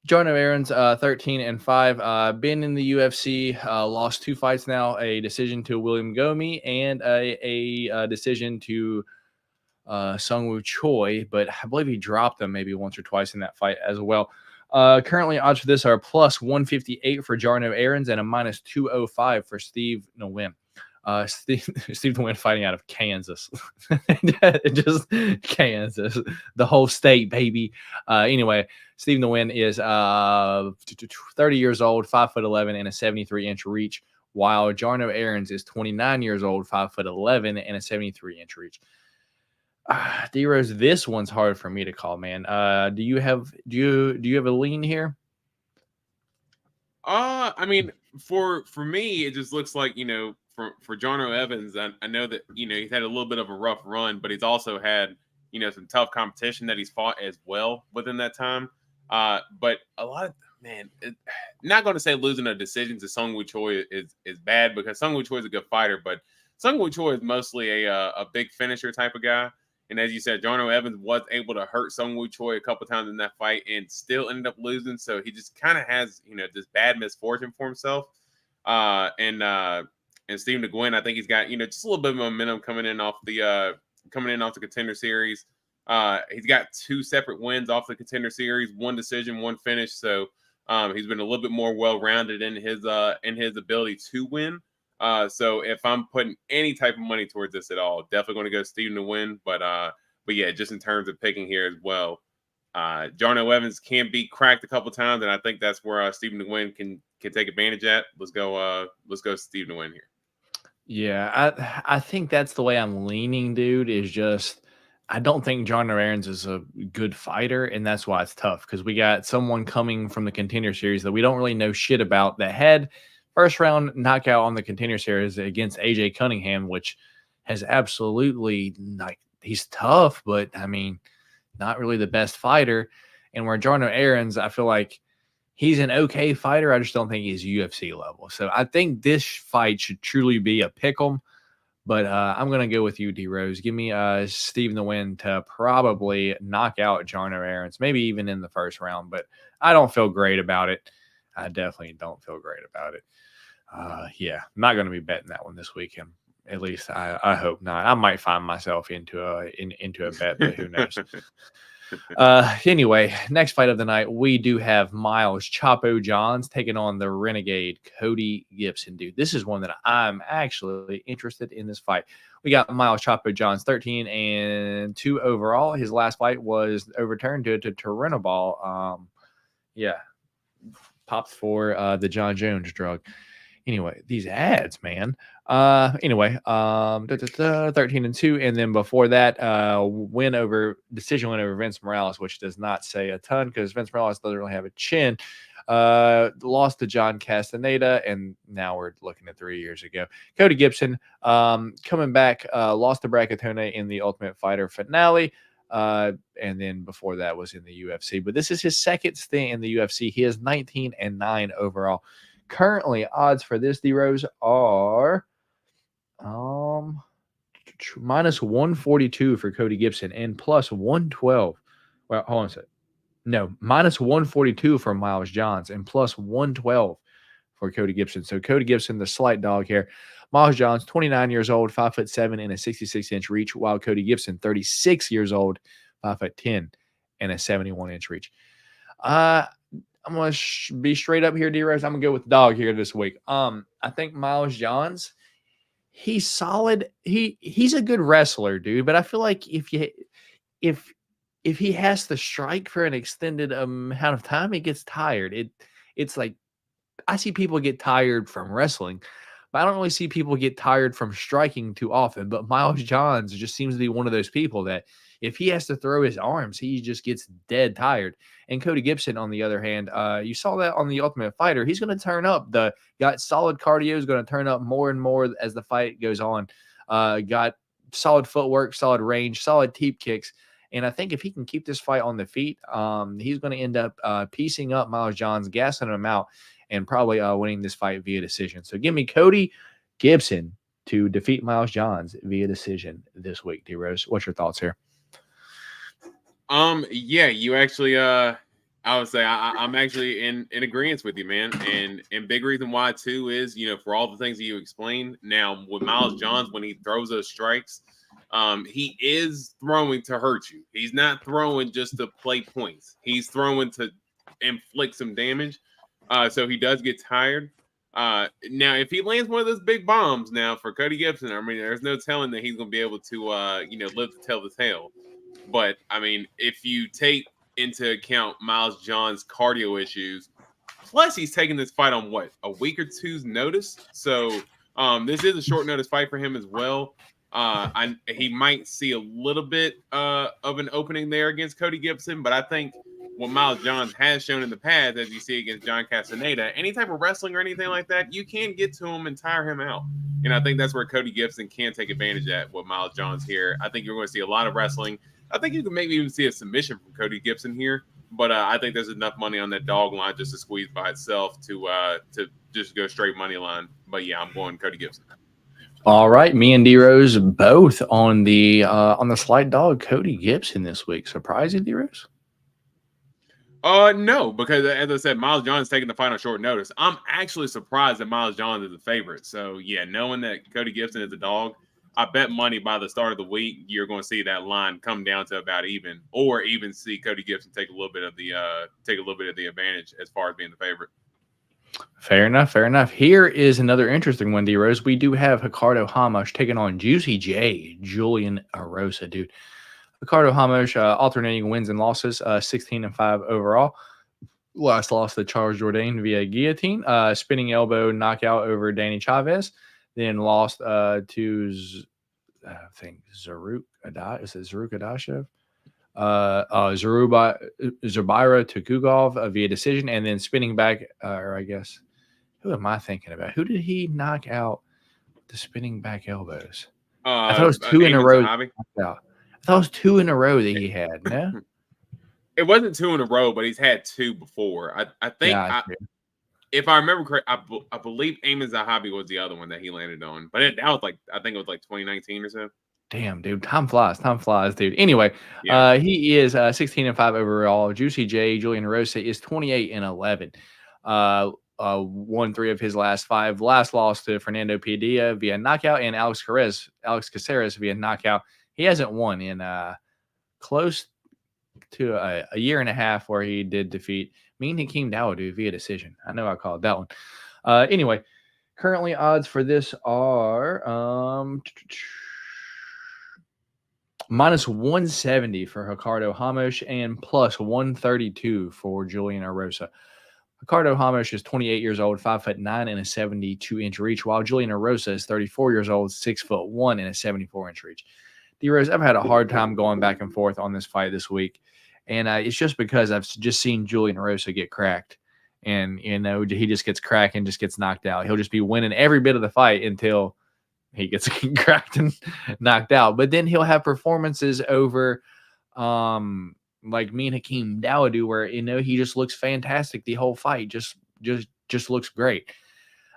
Jarno Aarons, 13-5. Been in the UFC, lost 2 fights now. A decision to William Gomi and a decision to Sungwoo Choi, but I believe he dropped them maybe once or twice in that fight as well. Currently, odds for this are plus 158 for Jarno Aarons and a minus 205 for Steve Nguyen. Steve Nguyen fighting out of Kansas. Just Kansas. The whole state, baby. Anyway, Steve Nguyen is 30 years old, 5'11", and a 73-inch reach, while Jarno Aarons is 29 years old, 5'11", and a 73-inch reach. D-Rose, this one's hard for me to call, man. Do you have a lean here? I mean, for me, it just looks like, you know, for Jarno Evans, I know that, you know, he's had a little bit of a rough run, but he's also had, you know, some tough competition that he's fought as well within that time. But a lot of, not going to say losing a decision to Sungwoo Choi is bad, because Sungwoo Choi is a good fighter, but Sungwoo Choi is mostly a big finisher type of guy. And as you said, Jarno Evans was able to hurt Sungwoo Choi a couple times in that fight and still ended up losing. So he just kind of has, you know, this bad misfortune for himself. And Steve Nguyen, I think he's got, you know, just a little bit of momentum coming in off the Contender Series. He's got 2 separate wins off the Contender Series, 1 decision, 1 finish. So he's been a little bit more well-rounded in his ability to win. So if I'm putting any type of money towards this at all, definitely going to go Steve Nguyen. But yeah, just in terms of picking here as well, Jarno Evans can be cracked a couple times, and I think that's where Steve Nguyen can take advantage at. Let's go Steve Nguyen here. Yeah, I think that's the way I'm leaning, dude. Is just I don't think Jarno Aarons is a good fighter, and that's why it's tough, because we got someone coming from the Contender Series that we don't really know shit about that had first round knockout on the Contender Series against AJ Cunningham, which has absolutely, like, he's tough, but I mean, not really the best fighter. And where Jarno Aarons, I feel like he's an okay fighter. I just don't think he's UFC level. So I think this fight should truly be a pick'em. But I'm going to go with you, D-Rose. Give me Steve Nguyen to probably knock out Jarno Aarons, maybe even in the first round. But I don't feel great about it. I definitely don't feel great about it. Yeah, I'm not going to be betting that one this weekend. At least I hope not. I might find myself into a bet, but who knows? Anyway, next fight of the night, we do have Miles Chapo Johns taking on the Renegade Cody Gibson. Dude, this is one that I'm actually interested in this fight. We got Miles Chapo Johns 13-2 overall. His last fight was overturned due to Turinabol. Pops for the John Jones drug. Anyway, these ads, man. 13-2, and then before that, decision win over Vince Morales, which does not say a ton because Vince Morales doesn't really have a chin. Lost to John Castaneda, and now we're looking at 3 years ago. Cody Gibson coming back, lost to Bracatone in the Ultimate Fighter finale. And then before that was in the UFC. But this is his second stint in the UFC. He is 19-9 overall. Currently, odds for this, D-Rose, are minus 142 for Cody Gibson and plus 112. Well, hold on a second. No, minus 142 for Miles Johns and plus 112 for Cody Gibson. So Cody Gibson, the slight dog here. Miles Johns, 29 years old, 5'7" and a 66-inch reach, while Cody Gibson, 36 years old, 5'10" and a 71-inch reach. I'm going to be straight up here, D-Rose. I'm going to go with the dog here this week. I think Miles Johns, he's solid. He's a good wrestler, dude. But I feel like if he has to strike for an extended amount of time, he gets tired. It's like I see people get tired from wrestling, but I don't really see people get tired from striking too often. But Miles Johns just seems to be one of those people that if he has to throw his arms, he just gets dead tired. And Cody Gibson, on the other hand, you saw that on the Ultimate Fighter. He's going to turn up. Got solid cardio, is going to turn up more and more as the fight goes on. Got solid footwork, solid range, solid teep kicks. And I think if he can keep this fight on the feet, he's going to end up piecing up Miles Johns, gassing him out, and probably winning this fight via decision. So give me Cody Gibson to defeat Miles Johns via decision this week. D-Rose, what's your thoughts here? Yeah, you actually, I would say I'm actually in agreement with you, man. And big reason why too is, for all the things that you explained. Now with Miles Johns, when he throws those strikes, he is throwing to hurt you. He's not throwing just to play points. He's throwing to inflict some damage. So he does get tired. Now, if he lands one of those big bombs now for Cody Gibson, I mean, there's no telling that he's going to be able to, live to tell the tale. But, I mean, if you take into account Miles Johns' cardio issues, plus he's taking this fight on, a week or two's notice? So this is a short notice fight for him as well. He might see a little bit of an opening there against Cody Gibson, but I think what Miles Johns has shown in the past, as you see against John Castaneda, any type of wrestling or anything like that, you can get to him and tire him out. And I think that's where Cody Gibson can take advantage at with Miles Johns here. I think you're going to see a lot of wrestling. I think you can maybe even see a submission from Cody Gibson here, but I think there's enough money on that dog line just to squeeze by itself to just go straight money line. But yeah, I'm going Cody Gibson. All right, me and D-Rose both on the slight dog Cody Gibson this week. Surprising, D-Rose? No, because as I said, Miles Johns taking the fight on short notice. I'm actually surprised that Miles Johns is the favorite. So yeah, knowing that Cody Gibson is a dog, I bet money by the start of the week you're going to see that line come down to about even, or even see Cody Gibson take a little bit of the advantage as far as being the favorite. Fair enough. Here is another interesting one, D-Rose. We do have Ricardo Hamosh taking on Juicy J, Julian Arosa, dude. Ricardo Hamosh alternating wins and losses, 16-5 overall. Last loss to Charles Jourdain via guillotine, spinning elbow knockout over Danny Chavez. Then lost to Zaruk Adashev. Is it Zaruk Adashev? Zubaira Tukugov via decision, and then spinning back, or I guess, who am I thinking about? Who did he knock out the spinning back elbows? I thought it was two in a row. I thought it was two in a row that he had. No? It wasn't two in a row, but he's had two before. I think, if I remember correct, I believe Eamon Zahabi was the other one that he landed on. But that was I think it was 2019 or so. Damn, dude. Time flies, dude. Anyway, he is 16-5 overall. Juicy J, Julian Arosa, is 28-11. Won 3 of his last 5. Last loss to Fernando Padilla via knockout, and Alex Caceres via knockout. He hasn't won in close to a year and a half where he did defeat Mean Hakeem Dawodu via decision. I know I called that one. Anyway, currently odds for this are minus 170 for Ricardo Ramos and plus 132 for Julian Erosa. Ricardo Ramos is 28 years old, 5'9" and a 72-inch reach, while Julian Erosa is 34 years old, 6'1" and a 74-inch reach. D-Rose, I've had a hard time going back and forth on this fight this week, and it's just because I've just seen Julian Erosa get cracked, and he just gets cracked and just gets knocked out. He'll just be winning every bit of the fight until he gets cracked and knocked out. But then he'll have performances over like Mean Hakeem Dawodu, where he just looks fantastic the whole fight. Just looks great.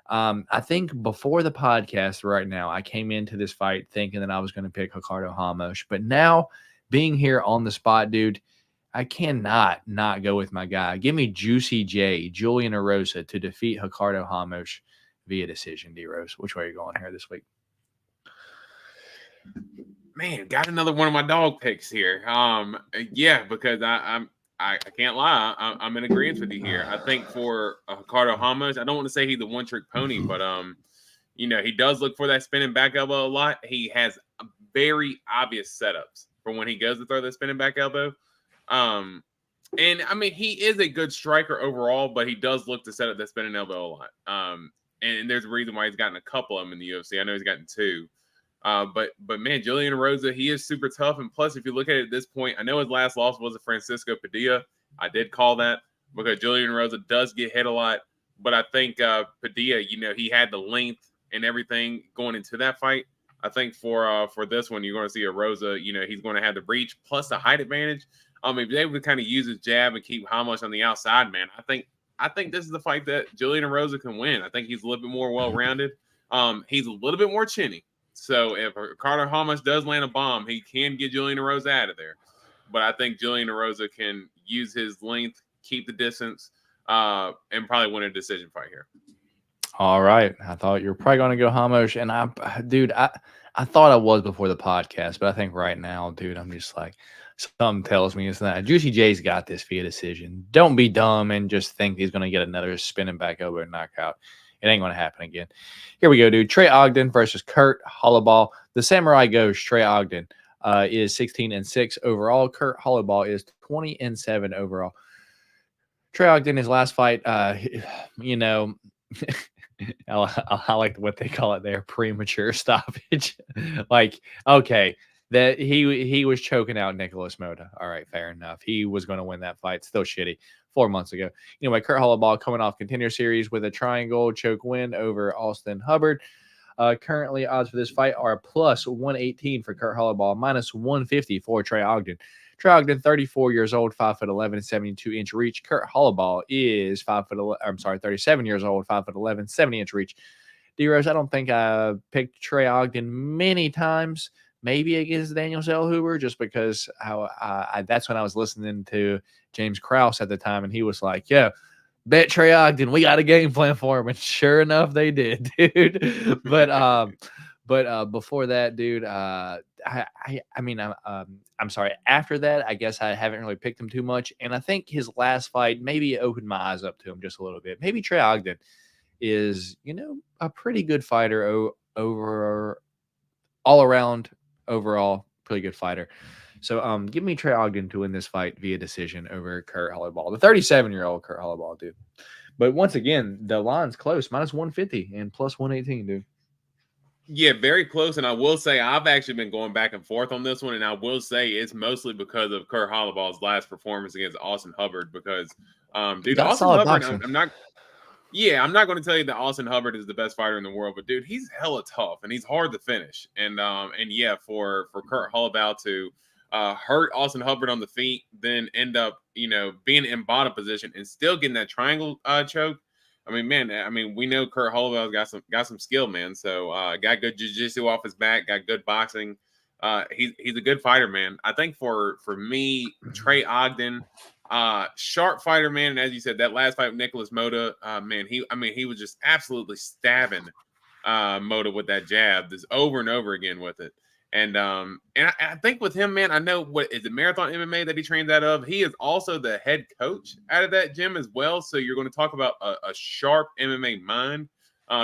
I think before the podcast right now, I came into this fight thinking that I was going to pick Ricardo Ramos. But now, being here on the spot, dude, I cannot not go with my guy. Give me Juicy J, Julian Erosa, to defeat Ricardo Ramos via decision. D-Rose, which way are you going here this week? Man, got another one of my dog picks here. Yeah, because I can't lie. I'm in agreement with you here. I think for Ricardo Ramos, I don't want to say he's a one-trick pony, but he does look for that spinning back elbow a lot. He has very obvious setups for when he goes to throw the spinning back elbow. And I mean, he is a good striker overall, but he does look to set up that spinning elbow a lot. And there's a reason why he's gotten a couple of them in the UFC. I know he's gotten 2. But man, Julian Erosa, he is super tough. And plus, if you look at it at this point, I know his last loss was a Francisco Padilla. I did call that because Julian Erosa does get hit a lot. But I think Padilla, he had the length and everything going into that fight. I think for this one, you're going to see Erosa, he's going to have the reach plus the height advantage. If he's able to kind of use his jab and keep Ramos on the outside, man, I think this is the fight that Julian Erosa can win. I think he's a little bit more well-rounded. He's a little bit more chinny. So if Ricardo Ramos does land a bomb, he can get Julian Erosa out of there. But I think Julian Erosa can use his length, keep the distance, and probably win a decision fight here. All right. I thought you were probably going to go Ramos. And I thought I was before the podcast, but I think right now, dude, I'm just like, something tells me it's not. Juicy J's got this via decision. Don't be dumb and just think he's going to get another spinning back elbow knockout. It ain't going to happen again. Here we go, dude. Trey Ogden versus Kurt Hollowball. The Samurai Ghost, Trey Ogden, is 16-6 overall. Kurt Hollowball is 20-7 overall. Trey Ogden, his last fight, I like what they call it there, premature stoppage. Like, okay, that he was choking out Nicholas Mota. All right, fair enough. He was going to win that fight. Still shitty. 4 months ago. Anyway, Kurt Hollowball coming off Contender Series with a triangle choke win over Austin Hubbard. Currently, odds for this fight are plus 118 for Kurt Hollowball, minus 150 for Trey Ogden. Trey Ogden, 34 years old, 5'11", 72-inch reach. Kurt Hollowball is 37 years old, 5'11", 70-inch reach. D-Rose, I don't think I picked Trey Ogden many times, maybe against Daniel Zellhuber, just because that's when I was listening to James Krause at the time, and he was like, "Yeah, bet Trey Ogden, we got a game plan for him," and sure enough, they did, dude. But before that, dude, I'm sorry. After that, I guess I haven't really picked him too much, and I think his last fight maybe opened my eyes up to him just a little bit. Maybe Trey Ogden is, a pretty good fighter over all around. Overall, pretty good fighter. So give me Trey Ogden to win this fight via decision over Kurt Hollowball, the 37-year-old Kurt Hollowball, dude. But once again, the line's close, minus 150 and plus 118, dude. Yeah, very close. And I will say I've actually been going back and forth on this one, and I will say it's mostly because of Kurt Hollowball's last performance against Austin Hubbard. Because, dude, Austin Hubbard, I'm not going to tell you that Austin Hubbard is the best fighter in the world, but dude, he's hella tough and he's hard to finish. And yeah, for Kurt Hollowball to hurt Austin Hubbard on the feet, then end up, being in bottom position and still getting that triangle choke. I mean, man, we know Kurt Hollowball's got some skill, man. So got good jiu-jitsu off his back, got good boxing. He's a good fighter, man. I think for me, Trey Ogden, sharp fighter, man. And as you said, that last fight with Nicholas Mota, man, he was just absolutely stabbing Mota with that jab, this over and over again with it. I think with him, man, I know what is it, Marathon MMA that he trains out of. He is also the head coach out of that gym as well. So you're going to talk about a sharp MMA mind.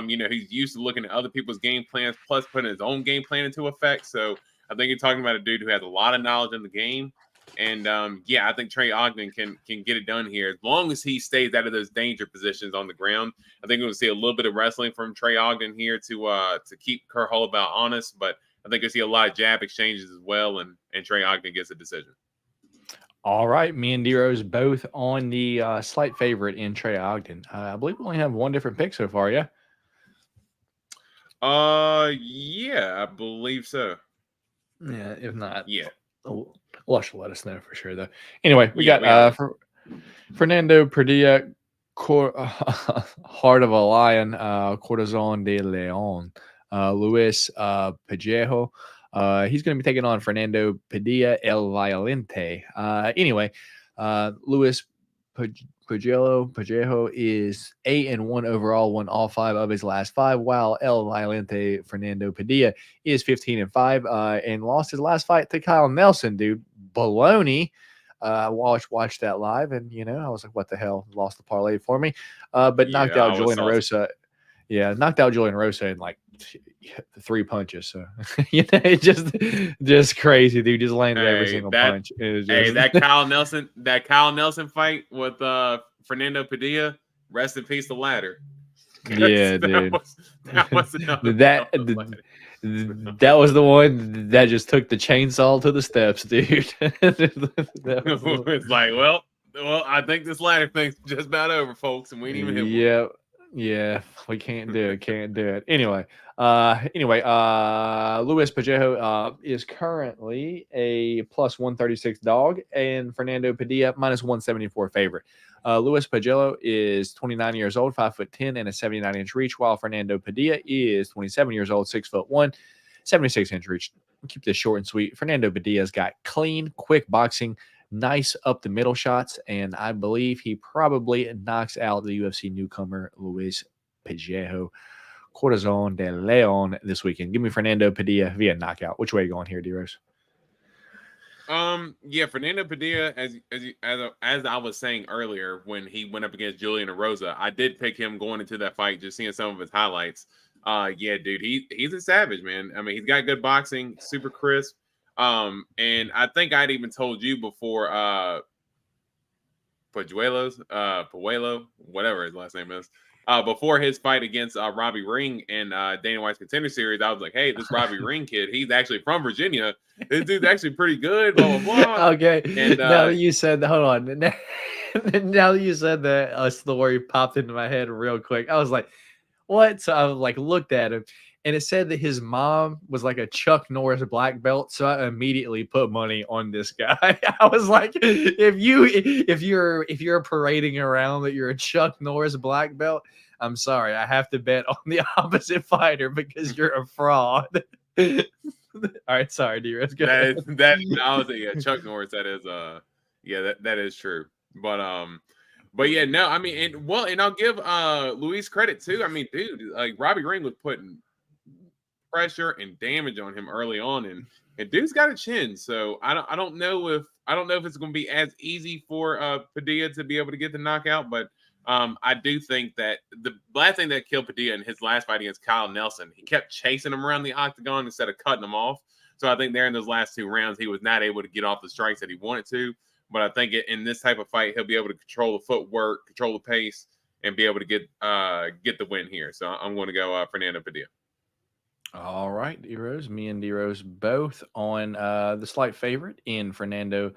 He's used to looking at other people's game plans, plus putting his own game plan into effect. So I think you're talking about a dude who has a lot of knowledge in the game. And I think Trey Ogden can get it done here as long as he stays out of those danger positions on the ground. I think we're going to see a little bit of wrestling from Trey Ogden here to keep Kerr Hollabout honest, but I think you'll see a lot of jab exchanges as well, and Trey Ogden gets a decision. All right, me and D-Rose both on the slight favorite in Trey Ogden. I believe we only have one different pick so far, yeah? Yeah, I believe so. Yeah, if not, yeah. Lush will let us know for sure, though. Anyway, we got Fernando Padilla, Heart of a Lion, Corazon de Leon, Luis Pajejo. He's going to be taking on Fernando Padilla El Violente. Luis Pajejo is 8-1 overall, won all 5 of his last 5, while El Violente Fernando Padilla is 15-5 and lost his last fight to Kyle Nelson, dude. Baloney. Watched that live, and I was like, what the hell? Lost the parlay for me. But knocked out Julian Rosa. Yeah, knocked out Julian Rosa in like 3 punches. So just crazy, dude. Just landed every single punch. That Kyle Nelson fight with Fernando Padilla. Rest in peace, the ladder. Yeah, dude. That was the one that just took the chainsaw to the steps, dude. It's like, well, I think this ladder thing's just about over, folks, and we didn't even hit one. Yeah, we can't do it. Anyway, Luis Pajejo is currently a plus 136 dog, and Fernando Padilla minus 174 favorite. Luis Pajejo is 29 years old, 5'10", and a 79-inch reach, while Fernando Padilla is 27 years old, 6'1", 76-inch reach. Keep this short and sweet. Fernando Padilla's got clean, quick boxing, nice up the middle shots, and I believe he probably knocks out the UFC newcomer Luis Pajejo, Corazon de Leon this weekend. Give me Fernando Padilla via knockout. Which way are you going here, D-Rose? Fernando Padilla, as I was saying earlier, when he went up against Julian Rosa, I did pick him going into that fight, just seeing some of his highlights. Dude, he's a savage, man. I mean, he's got good boxing, super crisp. And I think I'd even told you before, Puello, whatever his last name is, before his fight against Robbie Ring in Dana White's Contender Series, I was like, hey, this Robbie Ring kid, he's actually from Virginia. This dude's actually pretty good, blah, blah, blah. Okay. And now that you said that, hold on. Now that you said that, a story popped into my head real quick. I was like, what? So I like looked at him, and it said that his mom was like a Chuck Norris black belt. So I immediately put money on this guy. I was like, if you're parading around that you're a Chuck Norris black belt, I'm sorry, I have to bet on the opposite fighter because you're a fraud. All right, sorry, D-Rose. Chuck Norris. That is that is true. But yeah, no, I mean, and I'll give Luis credit too. I mean, dude, like Robbie Ring was putting pressure and damage on him early on, and dude's got a chin. So I don't know if it's going to be as easy for Padilla to be able to get the knockout, but I do think that the last thing that killed Padilla in his last fight against Kyle Nelson, he kept chasing him around the octagon instead of cutting him off. So I think there in those last 2 rounds, he was not able to get off the strikes that he wanted to. But I think in this type of fight, he'll be able to control the footwork, control the pace, and be able to get the win here. So I'm going to go Fernando Padilla. All right, D-Rose. Me and D-Rose both on the slight favorite in Fernando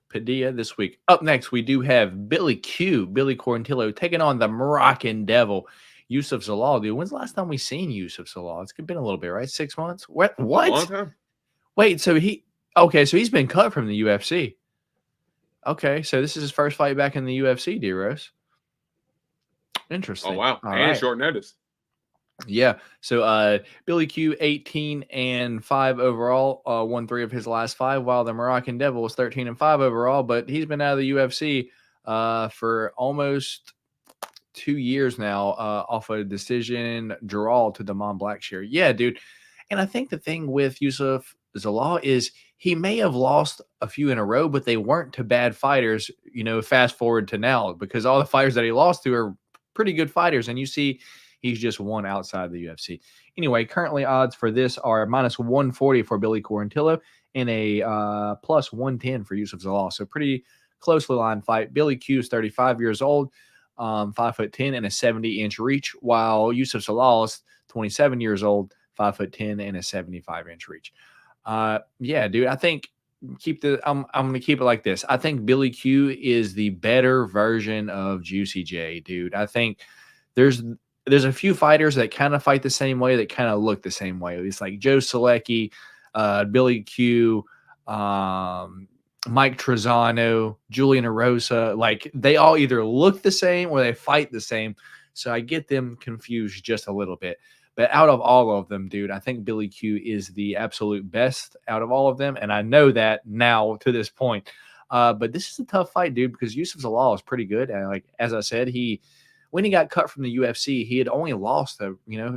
Padilla this week. Up next, we do have Billy Quarantillo, taking on the Moroccan Devil, Yusuf Zalal. Dude, when's the last time we seen Yusuf Zalal? It's been a little bit, right? 6 months? What? A long time. Wait, so he's been cut from the UFC. Okay, so this is his first fight back in the UFC, D-Rose. Interesting. Oh, wow. All right. Short notice. Yeah. So Billy Q, 18-5 overall, won 3 of his last 5, while the Moroccan Devil was 13-5 overall, but he's been out of the UFC for almost 2 years now off a decision draw to Damon Blackshear. Yeah, dude. And I think the thing with Yusuf Zalal is he may have lost a few in a row, but they weren't to bad fighters, fast forward to now, because all the fighters that he lost to are pretty good fighters. And you see, he's just one outside the UFC. Anyway, currently odds for this are minus 140 for Billy Quarantillo and a plus 110 for Yusuf Zalal. So pretty closely lined fight. Billy Q is 35 years old, 5'10" and a 70-inch reach, while Yusuf Zalal is 27 years old, 5'10" and a 75-inch reach. Yeah, dude, I think I'm going to keep it like this. I think Billy Q is the better version of Juicy J, dude. I think there's a few fighters that kind of fight the same way, that kind of look the same way. It's like Joe Selecki, Billy Q, Mike Trezano, Julian Erosa. Like, they all either look the same or they fight the same. So I get them confused just a little bit. But out of all of them, dude, I think Billy Q is the absolute best out of all of them. And I know that now to this point. But this is a tough fight, dude, because Yusuf Zalal is pretty good. And like, as I said, when he got cut from the UFC, he had only lost a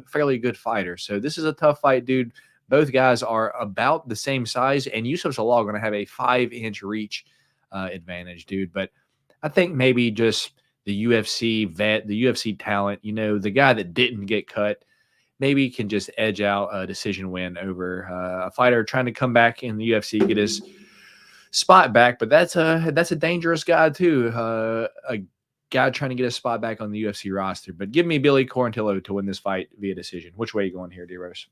fairly good fighter. So this is a tough fight, dude. Both guys are about the same size, and Yusuf Zalal going to have a 5-inch reach advantage, dude. But I think maybe just the UFC vet, the UFC talent, the guy that didn't get cut, maybe can just edge out a decision win over a fighter trying to come back in the UFC, get his spot back. But that's a dangerous guy too, a guy trying to get a spot back on the UFC roster. But give me Billy Quarantillo to win this fight via decision. Which way are you going here, D-Rose?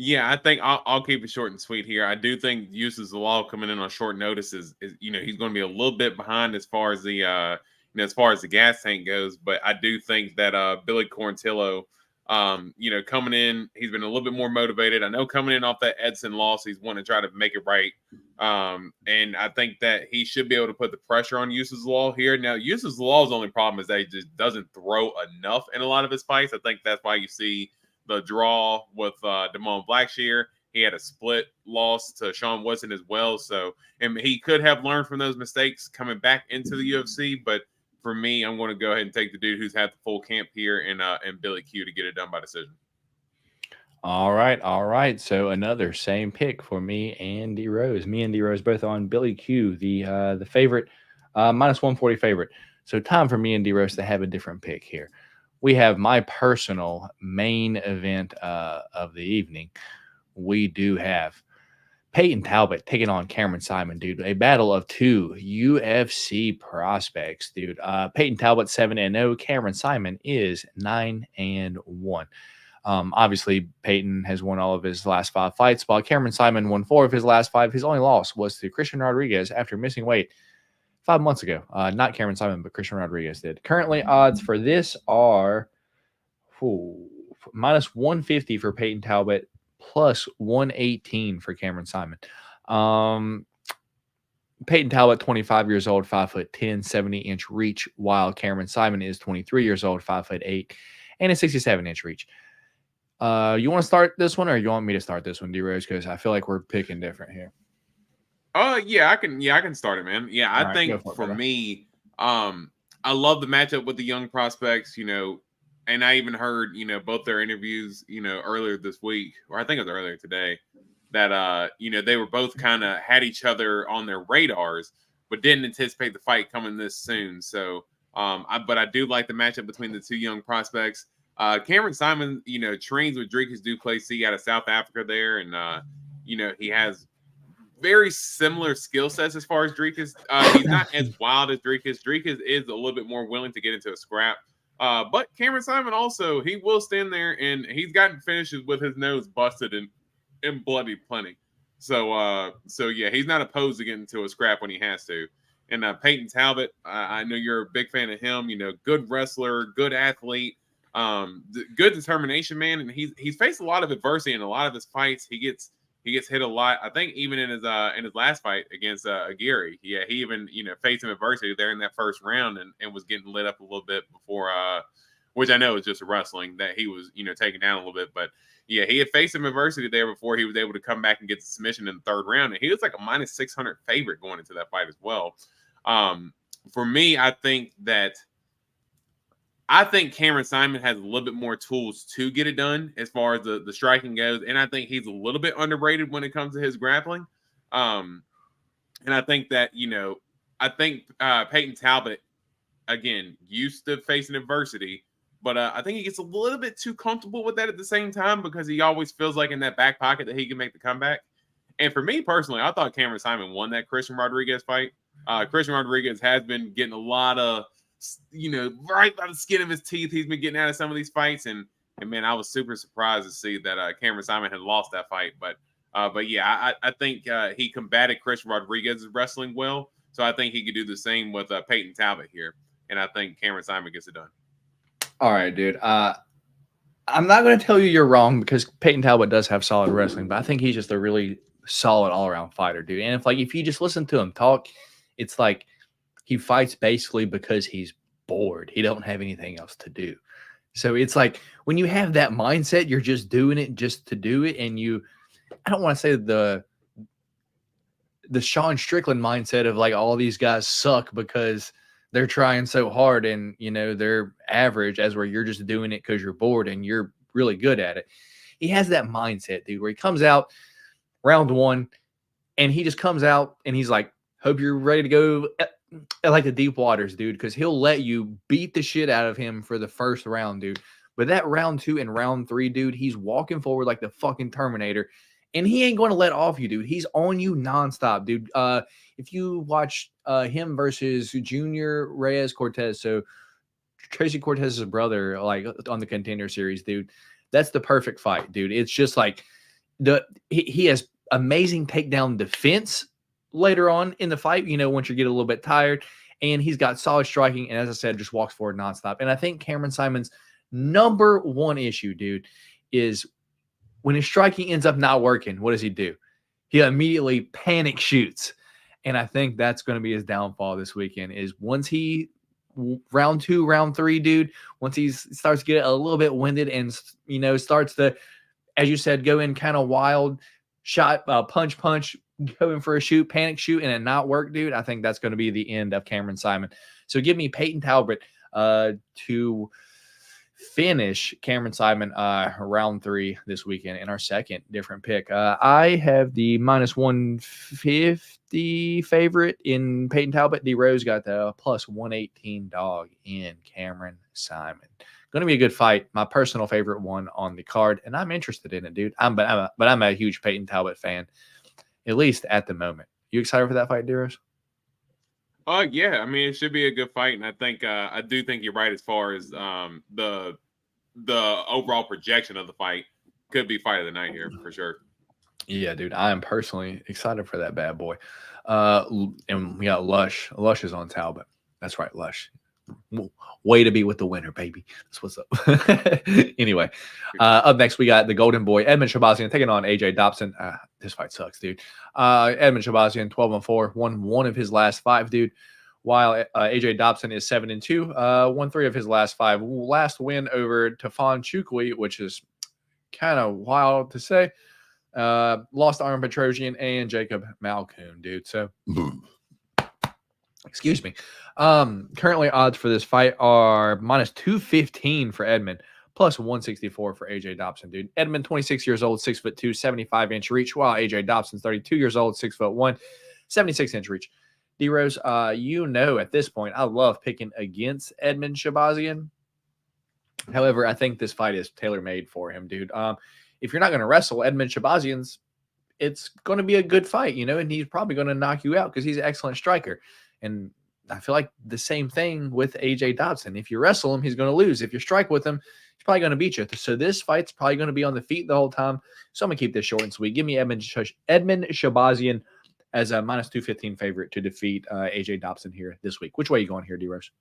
Yeah, I think I'll keep it short and sweet here. I do think Yusuf Zalal coming in on short notice is he's going to be a little bit behind as far as the as far as the gas tank goes. But I do think that Billy Quarantillo, coming in, he's been a little bit more motivated. I know coming in off that Edson loss, he's wanting to try to make it right. And I think that he should be able to put the pressure on Yusuf Zalal here. Now, Yusuf Zalal's only problem is that he just doesn't throw enough in a lot of his fights. I think that's why you see the draw with Damon Blackshear. He had a split loss to Sean Woodson as well. So, and he could have learned from those mistakes coming back into the UFC. But for me, I'm going to go ahead and take the dude who's had the full camp here and Billy Q to get it done by decision. All right. So another same pick for me and D Rose. Me and D Rose both on Billy Q, the favorite, minus 140 favorite. So time for me and D Rose to have a different pick here. We have my personal main event of the evening. We do have Peyton Talbot taking on Cameron Simon, dude. A battle of two UFC prospects, dude. Peyton Talbot 7-0. Cameron Simon is 9-1. Obviously, Peyton has won all of his last 5 fights, while Cameron Simon won 4 of his last 5. His only loss was to Christian Rodriguez after missing weight 5 months ago. Not Cameron Simon, but Christian Rodriguez did. Currently, odds for this are minus 150 for Peyton Talbot, plus 118 for Cameron Simon. Peyton Talbot, 25 years old, 5'10", 70-inch reach, while Cameron Simon is 23 years old, 5'8", and a 67-inch reach. You want to start this one, or you want me to start this one, D-Rose? Because I feel like we're picking different here. Yeah, I can start it, man. Yeah, I think for me, I love the matchup with the young prospects, and I even heard, both their interviews, earlier this week, or I think it was earlier today, that, they were both kind of had each other on their radars, but didn't anticipate the fight coming this soon. So, but I do like the matchup between the two young prospects. Cameron Simon, trains with Dricus du Plessis out of South Africa there. And, he has very similar skill sets as far as Dricus. He's not as wild as Dricus. Dricus is a little bit more willing to get into a scrap. But Cameron Simon also, he will stand there, and he's gotten finishes with his nose busted and bloody plenty. So yeah, he's not opposed to getting into a scrap when he has to. And Peyton Talbot, I know you're a big fan of him. Good wrestler, good athlete, good determination, man. And he's faced a lot of adversity in a lot of his fights. He gets hit a lot. I think even in his last fight against Aguirre, he even faced some adversity there in that first round and was getting lit up a little bit before, which I know is just wrestling that he was taken down a little bit, but yeah, he had faced some adversity there before he was able to come back and get the submission in the third round, and he was like a minus 600 favorite going into that fight as well. For me, I think that I think Cameron Simon has a little bit more tools to get it done as far as the striking goes. And I think he's a little bit underrated when it comes to his grappling. And I think that, Peyton Talbot, again, used to facing adversity, but I think he gets a little bit too comfortable with that at the same time because he always feels like in that back pocket that he can make the comeback. And for me personally, I thought Cameron Simon won that Christian Rodriguez fight. Christian Rodriguez has been getting a lot of, right by the skin of his teeth. He's been getting out of some of these fights. And man, I was super surprised to see that Cameron Simon had lost that fight. But yeah, I think he combated Christian Rodriguez's wrestling well. So I think he could do the same with Peyton Talbot here. And I think Cameron Simon gets it done. All right, dude. I'm not going to tell you you're wrong because Peyton Talbot does have solid wrestling, but I think he's just a really solid all-around fighter, dude. And if you just listen to him talk, it's like he fights basically because he's bored. He don't have anything else to do. So it's like when you have that mindset, you're just doing it just to do it. And I don't want to say the Sean Strickland mindset of like all these guys suck because they're trying so hard and, they're average as where you're just doing it because you're bored and you're really good at it. He has that mindset, dude, where he comes out round one and he just comes out and he's like, hope you're ready to go at like the deep waters, dude, because he'll let you beat the shit out of him for the first round, dude. But that round 2 and round 3, dude, he's walking forward like the fucking Terminator. And he ain't going to let off you, dude. He's on you nonstop, dude. If you watch him versus Junior Reyes Cortez, so Tracy Cortez's brother, like on the Contender Series, dude, that's the perfect fight, dude. It's just like he has amazing takedown defense later on in the fight, once you get a little bit tired. And he's got solid striking. And as I said, just walks forward nonstop. And I think Cameron Simon's number one issue, dude, is when his striking ends up not working, what does he do? He immediately panic shoots. And I think that's going to be his downfall this weekend is once he round 2, round 3, dude, once he starts to get a little bit winded and, starts to, as you said, go in kind of wild shot, punch, go in for a shoot, panic shoot, and it not work, dude. I think that's going to be the end of Cameron Simon. So give me Peyton Talbot to finish Cameron Simon round 3 this weekend in our second different pick. I have the minus 150 favorite in Peyton Talbot. D Rose got the plus 118 dog in Cameron Simon. Going to be a good fight. My personal favorite one on the card, and I'm interested in it, dude. I'm a huge Peyton Talbot fan, at least at the moment. You excited for that fight, D Rose? Yeah, I mean, it should be a good fight, and I think I do think you're right as far as the overall projection of the fight could be fight of the night here for sure. Yeah, dude, I am personally excited for that bad boy. And we got Lush. Lush is on Talbot. That's right, Lush. Way to be with the winner, baby. That's what's up. Anyway, up next we got the Golden Boy Edmund Shabazian taking on AJ Dobson. This fight sucks, dude. Edmund Shabazian 12-4, won one of his last 5, dude. While AJ Dobson is 7-2, won 3 of his last 5. Last win over Tafon Chukwi, which is kind of wild to say. Lost to Armin Petrosian and Jacob Malkoon, dude. So. Excuse me. Currently odds for this fight are minus 215 for Edmund, plus 164 for AJ Dobson, dude. Edmund, 26 years old, 6'2", 75-inch reach, while AJ Dobson's 32 years old, 6'1", 76-inch reach. D-Rose, at this point, I love picking against Edmund Shabazian. However, I think this fight is tailor-made for him, dude. If you're not going to wrestle Edmund Shabazian's, it's going to be a good fight, and he's probably going to knock you out because he's an excellent striker. And I feel like the same thing with AJ Dobson. If you wrestle him, he's going to lose. If you strike with him, he's probably going to beat you. So this fight's probably going to be on the feet the whole time. So I'm going to keep this short and sweet. Give me Edmund Shabazian as a minus 215 favorite to defeat AJ Dobson here this week. Which way are you going here, D-Rose?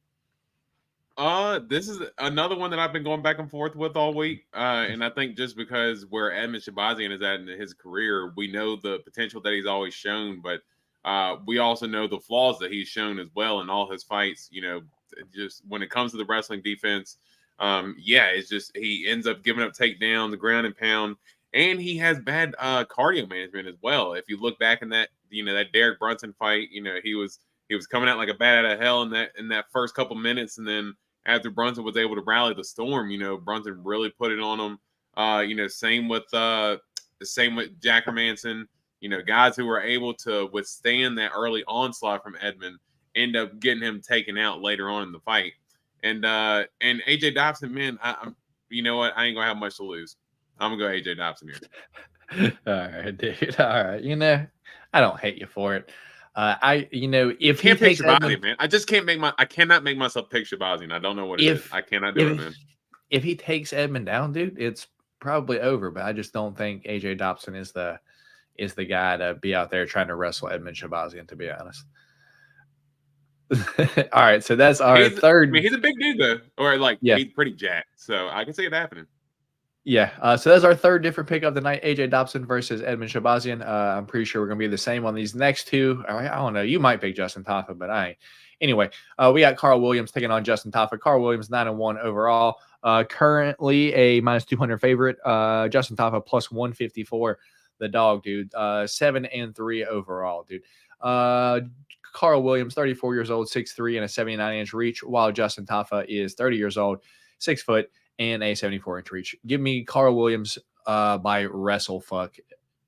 This is another one that I've been going back and forth with all week. And I think just because where Edmund Shabazian is at in his career, we know the potential that he's always shown, but we also know the flaws that he's shown as well in all his fights. Just when it comes to the wrestling defense, it's just he ends up giving up takedown, the ground and pound, and he has bad cardio management as well. If you look back in that, that Derek Brunson fight, he was coming out like a bat out of hell in that first couple minutes, and then after Brunson was able to rally the storm. Brunson really put it on him. Same with Jack Hermanson. Guys who were able to withstand that early onslaught from Edmond end up getting him taken out later on in the fight. And AJ Dobson, man, I'm you know what? I ain't gonna have much to lose. I'm gonna go AJ Dobson here. All right, dude. All right. I don't hate you for it. If he Can't pick takes Shabazian, man. I cannot make myself pick Shabazian. I don't know what it is. I cannot do it, man. If he takes Edmond down, dude, it's probably over. But I just don't think AJ Dobson is the guy to be out there trying to wrestle Edmond Shabazian, to be honest. All right, so that's our third. I mean, he's a big dude though, or he's pretty jacked, so I can see it happening. Yeah, so that's our third different pick of the night: AJ Dobson versus Edmond Shabazian. I'm pretty sure we're gonna be the same on these next two. I don't know. You might pick Justin Taffa, but I ain't. Anyway, we got Carl Williams taking on Justin Taffa. Carl Williams 9-1 overall. Currently a -200 favorite. Justin Taffa +154. The dog, dude. 7-3 overall, dude. Carl Williams, 34 years old, 6'3", and a 79-inch reach, while Justin Taffa is 30 years old, 6 foot, and a 74-inch reach. Give me Carl Williams by WrestleFuck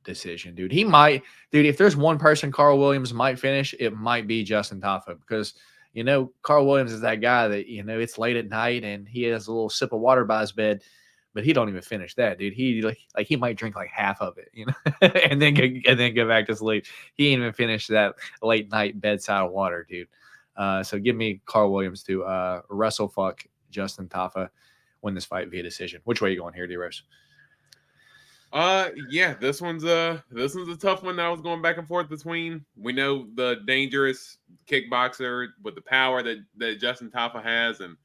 decision, dude. If there's one person Carl Williams might finish, it might be Justin Taffa, because Carl Williams is that guy that it's late at night and he has a little sip of water by his bed, but he don't even finish that, dude. He might drink like half of it, and then go back to sleep. He ain't even finished that late night bedside water, dude. So give me Carl Williams to WrestleFuck Justin Taffa, win this fight via decision. Which way are you going here, D-Rose? Yeah, this one's a tough one that I was going back and forth between. We know the dangerous kickboxer with the power that Justin Taffa has, and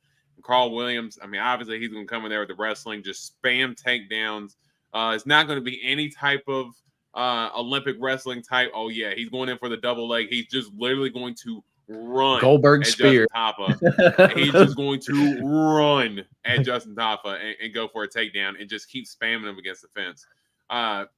Carl Williams. I mean, obviously he's going to come in there with the wrestling, just spam takedowns. It's not going to be any type of Olympic wrestling type. Oh yeah, he's going in for the double leg. He's just literally going to run Goldberg spear. He's just going to run at Justin Taffa and go for a takedown and just keep spamming him against the fence. But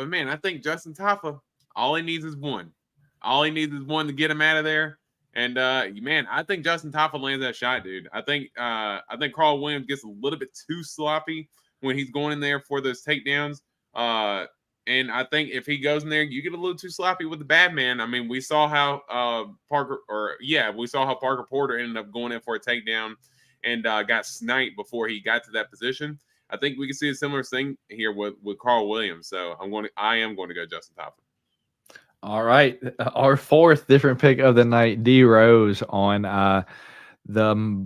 man, I think Justin Taffa, all he needs is one. All he needs is one to get him out of there. And man, I think Justin Taffa lands that shot, dude. I think Carl Williams gets a little bit too sloppy when he's going in there for those takedowns. And I think if he goes in there, you get a little too sloppy with the bad man. I mean, we saw how Parker Porter ended up going in for a takedown and got sniped before he got to that position. I think we can see a similar thing here with Carl Williams. So I am going to go Justin Taffa. All right, our fourth different pick of the night, D Rose on the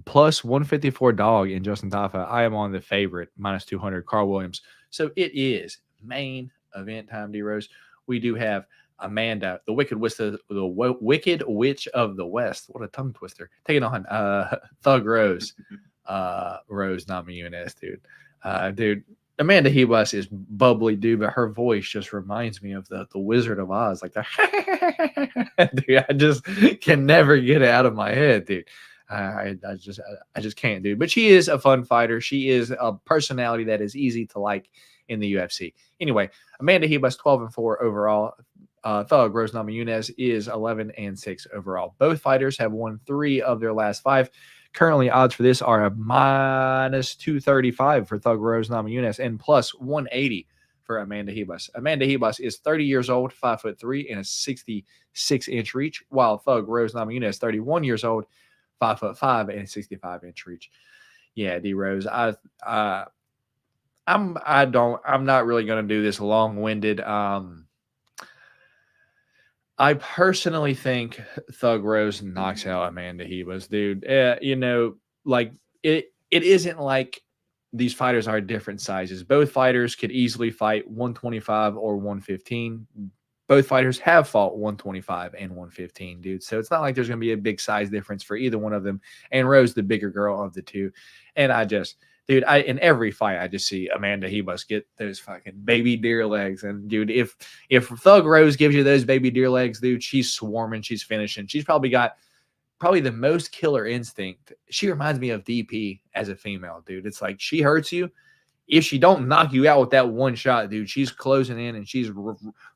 +154 dog in Justin Taffa. I am on the favorite -200 Carl Williams. So it is main event time, D Rose. We do have Amanda, the Wicked Witch of the West. What a tongue twister. Taking on Thug Rose, Rose Namajunas, dude. Dude, Amanda Ribas is bubbly, dude, but her voice just reminds me of the Wizard of Oz, like the dude. I just can never get it out of my head, dude. I just can't, dude. But she is a fun fighter. She is a personality that is easy to like in the UFC. Anyway, Amanda Ribas 12-4 overall. Thug Rose Namajunas is 11-6 overall. Both fighters have won 3 of their last 5. Currently, odds for this are a -235 for Thug Rose Namajunas and +180 for Amanda Ribas. Amanda Ribas is 30 years old, 5'3", and a 66-inch reach, while Thug Rose Namajunas is 31 years old, 5'5", and a 65-inch reach. Yeah, D Rose, I'm not really going to do this long-winded. I personally think Thug Rose knocks out Amanda Ribas, dude. It isn't like these fighters are different sizes. Both fighters could easily fight 125 or 115. Both fighters have fought 125 and 115, dude. So it's not like there's going to be a big size difference for either one of them. And Rose, the bigger girl of the two. And in every fight, I just see Amanda Ribas get those fucking baby deer legs. And dude, if Thug Rose gives you those baby deer legs, dude, she's swarming, she's finishing. She's probably got the most killer instinct. She reminds me of DP as a female, dude. It's like she hurts you, if she don't knock you out with that one shot, dude, she's closing in and she's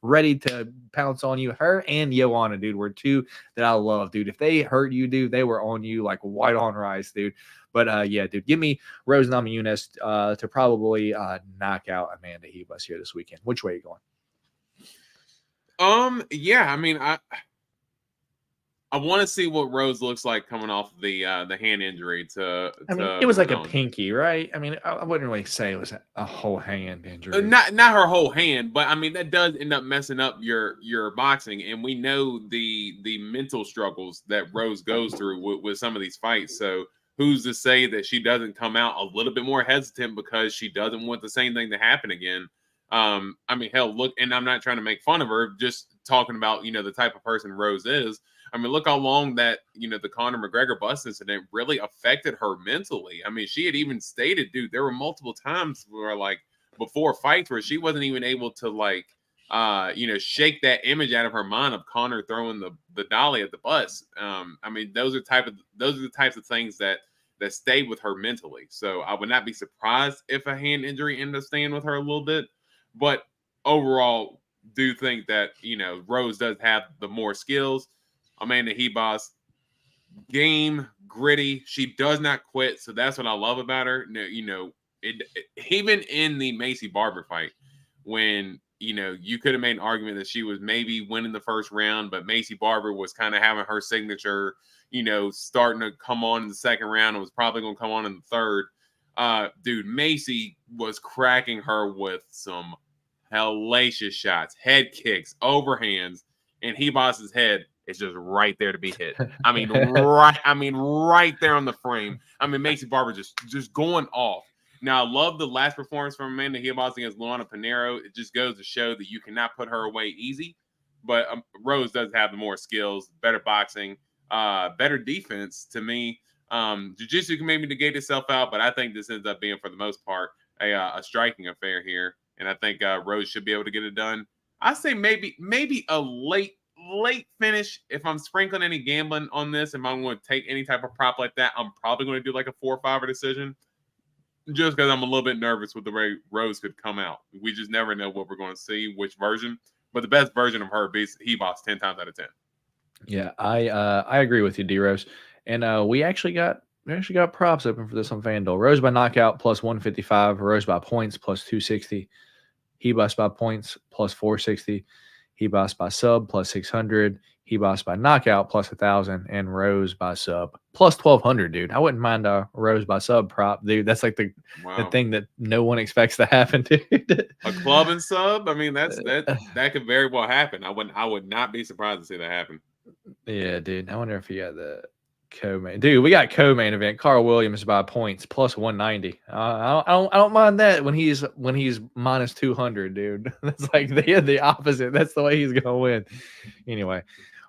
ready to pounce on you. Her and Joanna, dude, were two that I love, dude. If they hurt you, dude, they were on you like white on rice, dude. But yeah, dude, give me Rose Namajunas to probably knock out Amanda Ribas here this weekend. Which way are you going? Yeah, I mean, I want to see what Rose looks like coming off the hand injury to. I mean, it was like a pinky, right? I mean, I wouldn't really say it was a whole hand injury. Not her whole hand, but I mean that does end up messing up your boxing, and we know the mental struggles that Rose goes through with some of these fights. So who's to say that she doesn't come out a little bit more hesitant because she doesn't want the same thing to happen again? I mean, hell, look, and I'm not trying to make fun of her, just talking about, the type of person Rose is. I mean, look how long that, the Conor McGregor bust incident really affected her mentally. I mean, she had even stated, dude, there were multiple times where, like, before fights where she wasn't even able to, like, shake that image out of her mind of Conor throwing the dolly at the bus. I mean, those are the types of things that stayed with her mentally. So I would not be surprised if a hand injury ended up staying with her a little bit. But overall, do think that, Rose does have the more skills. Amanda Ribas, game, gritty. She does not quit. So that's what I love about her. Even in the Macy Barber fight, when, you could have made an argument that she was maybe winning the first round, but Macy Barber was kind of having her signature, starting to come on in the second round and was probably going to come on in the third. Dude, Macy was cracking her with some hellacious shots, head kicks, overhands, and Ribas's head is just right there to be hit. I mean, right there on the frame. I mean, Macy Barber just going off. Now, I love the last performance from Amanda Ribas against Luana Pinheiro. It just goes to show that you cannot put her away easy. But Rose does have the more skills, better boxing, better defense to me. Jiu-jitsu can maybe negate itself out, but I think this ends up being, for the most part, a striking affair here. And I think Rose should be able to get it done. I say maybe a late finish. If I'm sprinkling any gambling on this, if I'm going to take any type of prop like that, I'm probably going to do like a 4-5 decision, just because I'm a little bit nervous with the way Rose could come out. We just never know what we're going to see, which version. But the best version of her beats Ribas 10 times out of 10. Yeah, I agree with you, D-Rose. And we actually got props open for this on FanDuel. Rose by knockout plus 155, Rose by points plus 260, Ribas by points plus 460, Ribas by sub plus 600, Ribas by knockout plus 1,000, and Rose by sub plus 1,200, dude. I wouldn't mind a Rose by sub prop, dude. That's like the thing that no one expects to happen, dude. A club and sub? I mean, that could very well happen. I would not be surprised to see that happen. Yeah, dude. I wonder if you got the co-main. Dude, we got co-main event. Carl Williams by points plus 190. I don't mind that when he's minus 200, dude. That's like the opposite. That's the way he's gonna win. Anyway,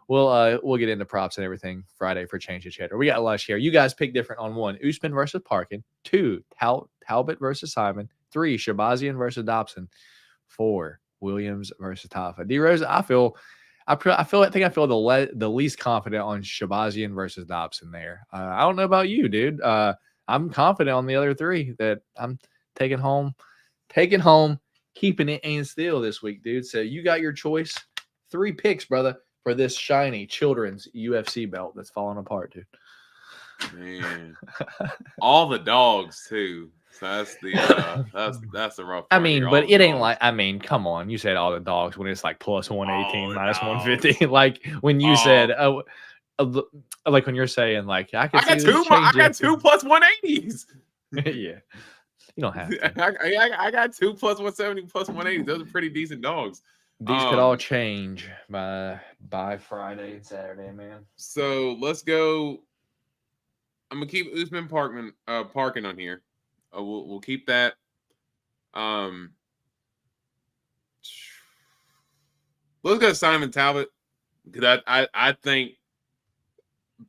we'll get into props and everything Friday for Change the Cheddar. We got a lot here. You guys pick different on 1, Usman versus Parkin. 2, Talbot versus Simon. 3, Shabazian versus Dobson. 4, Williams versus Tafa. D-Rose, I feel the least confident on Shabazian versus Dobson there. I don't know about you, dude. I'm confident on the other 3 that I'm taking home, keeping it and still this week, dude. So you got your choice. 3 picks, brother, for this shiny children's UFC belt that's falling apart, dude. Man, all the dogs too. So that's the rough part. I mean, but it ain't like, come on. You said all the dogs when it's like plus 118, minus 150. Like when you said, like when you're saying, like, I got 2 plus 180s. Yeah. You don't have to. I got 2 plus 170 plus 180. Those are pretty decent dogs. These could all change by Friday and Saturday, man. So let's go. I'm gonna keep Usman Parkin on here. We'll keep that. Let's go Simon Talbot, because I think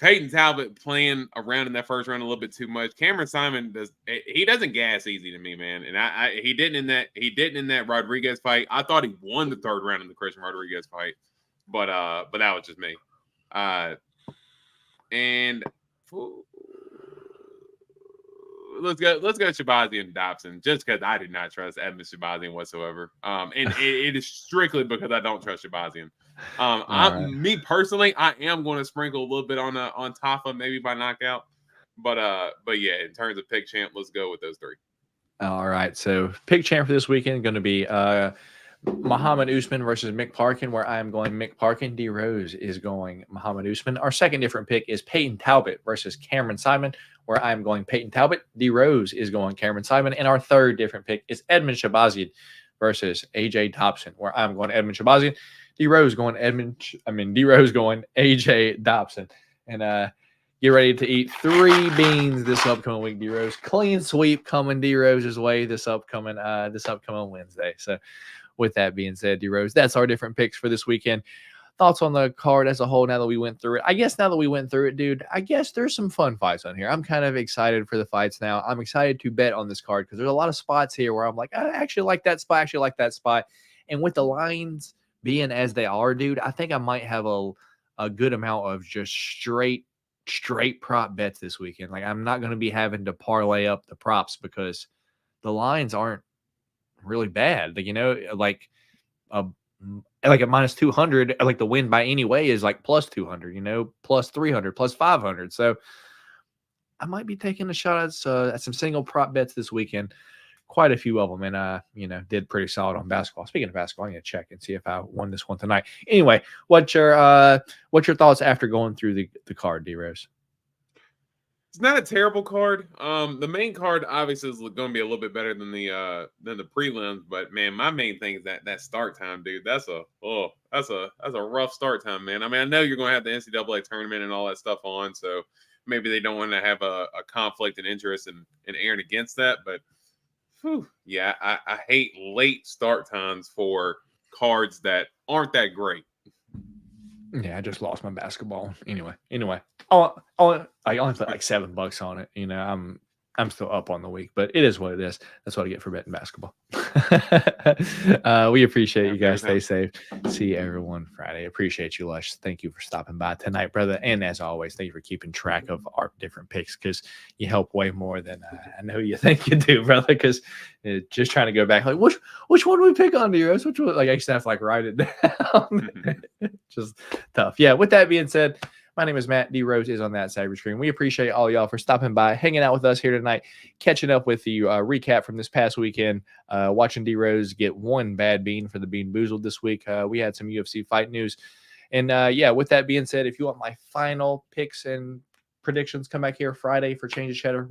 Peyton Talbot playing around in that first round a little bit too much. Cameron Simon doesn't gas easy to me, man, and he didn't in that Rodriguez fight. I thought he won the third round in the Christian Rodriguez fight, but that was just me. And let's go Shabazian and Dobson, just because I do not trust Edmund Shabazian whatsoever. And it is strictly because I don't trust Shabazian. Me personally, I am going to sprinkle a little bit on Tafa, maybe by knockout. But yeah, in terms of pick champ, let's go with those three. All right. So pick champ for this weekend going to be Muhammad Usman versus Mick Parkin, where I am going Mick Parkin. D Rose is going Muhammad Usman. Our second different pick is Peyton Talbot versus Cameron Simon, where I am going Peyton Talbot. D Rose is going Cameron Simon. And our third different pick is Edmund Shabazian versus AJ Dobson, where I'm going Edmund Shabazian. D Rose going AJ Dobson. And get ready to eat 3 beans this upcoming week, D Rose. Clean sweep coming D Rose's way this upcoming Wednesday. So with that being said, D Rose, that's our different picks for this weekend. Thoughts on the card as a whole now that we went through it? I guess now that we went through it, dude, I guess there's some fun fights on here. I'm kind of excited for the fights now. I'm excited to bet on this card because there's a lot of spots here where I'm like, I actually like that spot. And with the lines being as they are, dude, I think I might have a good amount of just straight prop bets this weekend. Like, I'm not going to be having to parlay up the props because the lines aren't really bad. Like, like a minus 200, like the win by any way is like plus 200, plus 300, plus 500. So I might be taking a shot at some single prop bets this weekend. Quite a few of them, and did pretty solid on basketball. Speaking of basketball, I'm gonna check and see if I won this one tonight. Anyway, what's your thoughts after going through the card, D Rose? It's not a terrible card. The main card obviously is going to be a little bit better than the prelims, but man, my main thing is that start time, dude. That's a rough start time, man. I mean, I know you're going to have the NCAA tournament and all that stuff on, so maybe they don't want to have a conflict and interest in airing against that, but yeah, I hate late start times for cards that aren't that great. Yeah, I just lost my basketball. Anyway, I only put like $7 on it. I'm still up on the week, but it is what it is. That's what I get for betting basketball. We appreciate you guys. Stay safe. See everyone Friday. Appreciate you, Lush. Thank you for stopping by tonight, brother. And as always, thank you for keeping track of our different picks because you help way more than I know you think you do, brother. Because just trying to go back, like which one do we pick on, Deros? Which one? Like I used to have to like write it down. Just tough. Yeah. With that being said, my name is Matt. D Rose is on that side of your screen. We appreciate all y'all for stopping by, hanging out with us here tonight, catching up with you. Recap from this past weekend, watching D Rose get one bad bean for the Bean Boozled this week. We had some UFC fight news. And with that being said, if you want my final picks and predictions, come back here Friday for Change of Cheddar.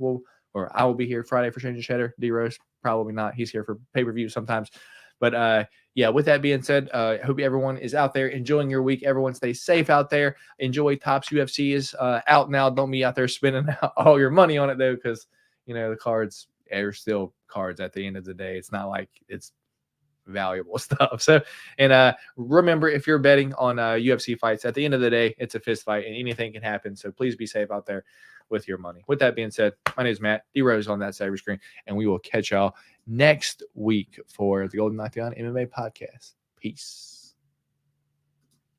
I will be here Friday for Change of Cheddar. D Rose, probably not. He's here for pay-per-view sometimes. But with that being said, I hope everyone is out there enjoying your week. Everyone stay safe out there. Enjoy Tops. UFC is out now. Don't be out there spending all your money on it, though, because, the cards are still cards at the end of the day. It's not like it's valuable stuff. So, and remember, if you're betting on UFC fights, at the end of the day, it's a fist fight and anything can happen. So please be safe out there with your money. With that being said, my name is Matt. D Rose on that side of your screen, and we will catch y'all next week for the Golden Octagon MMA podcast. Peace.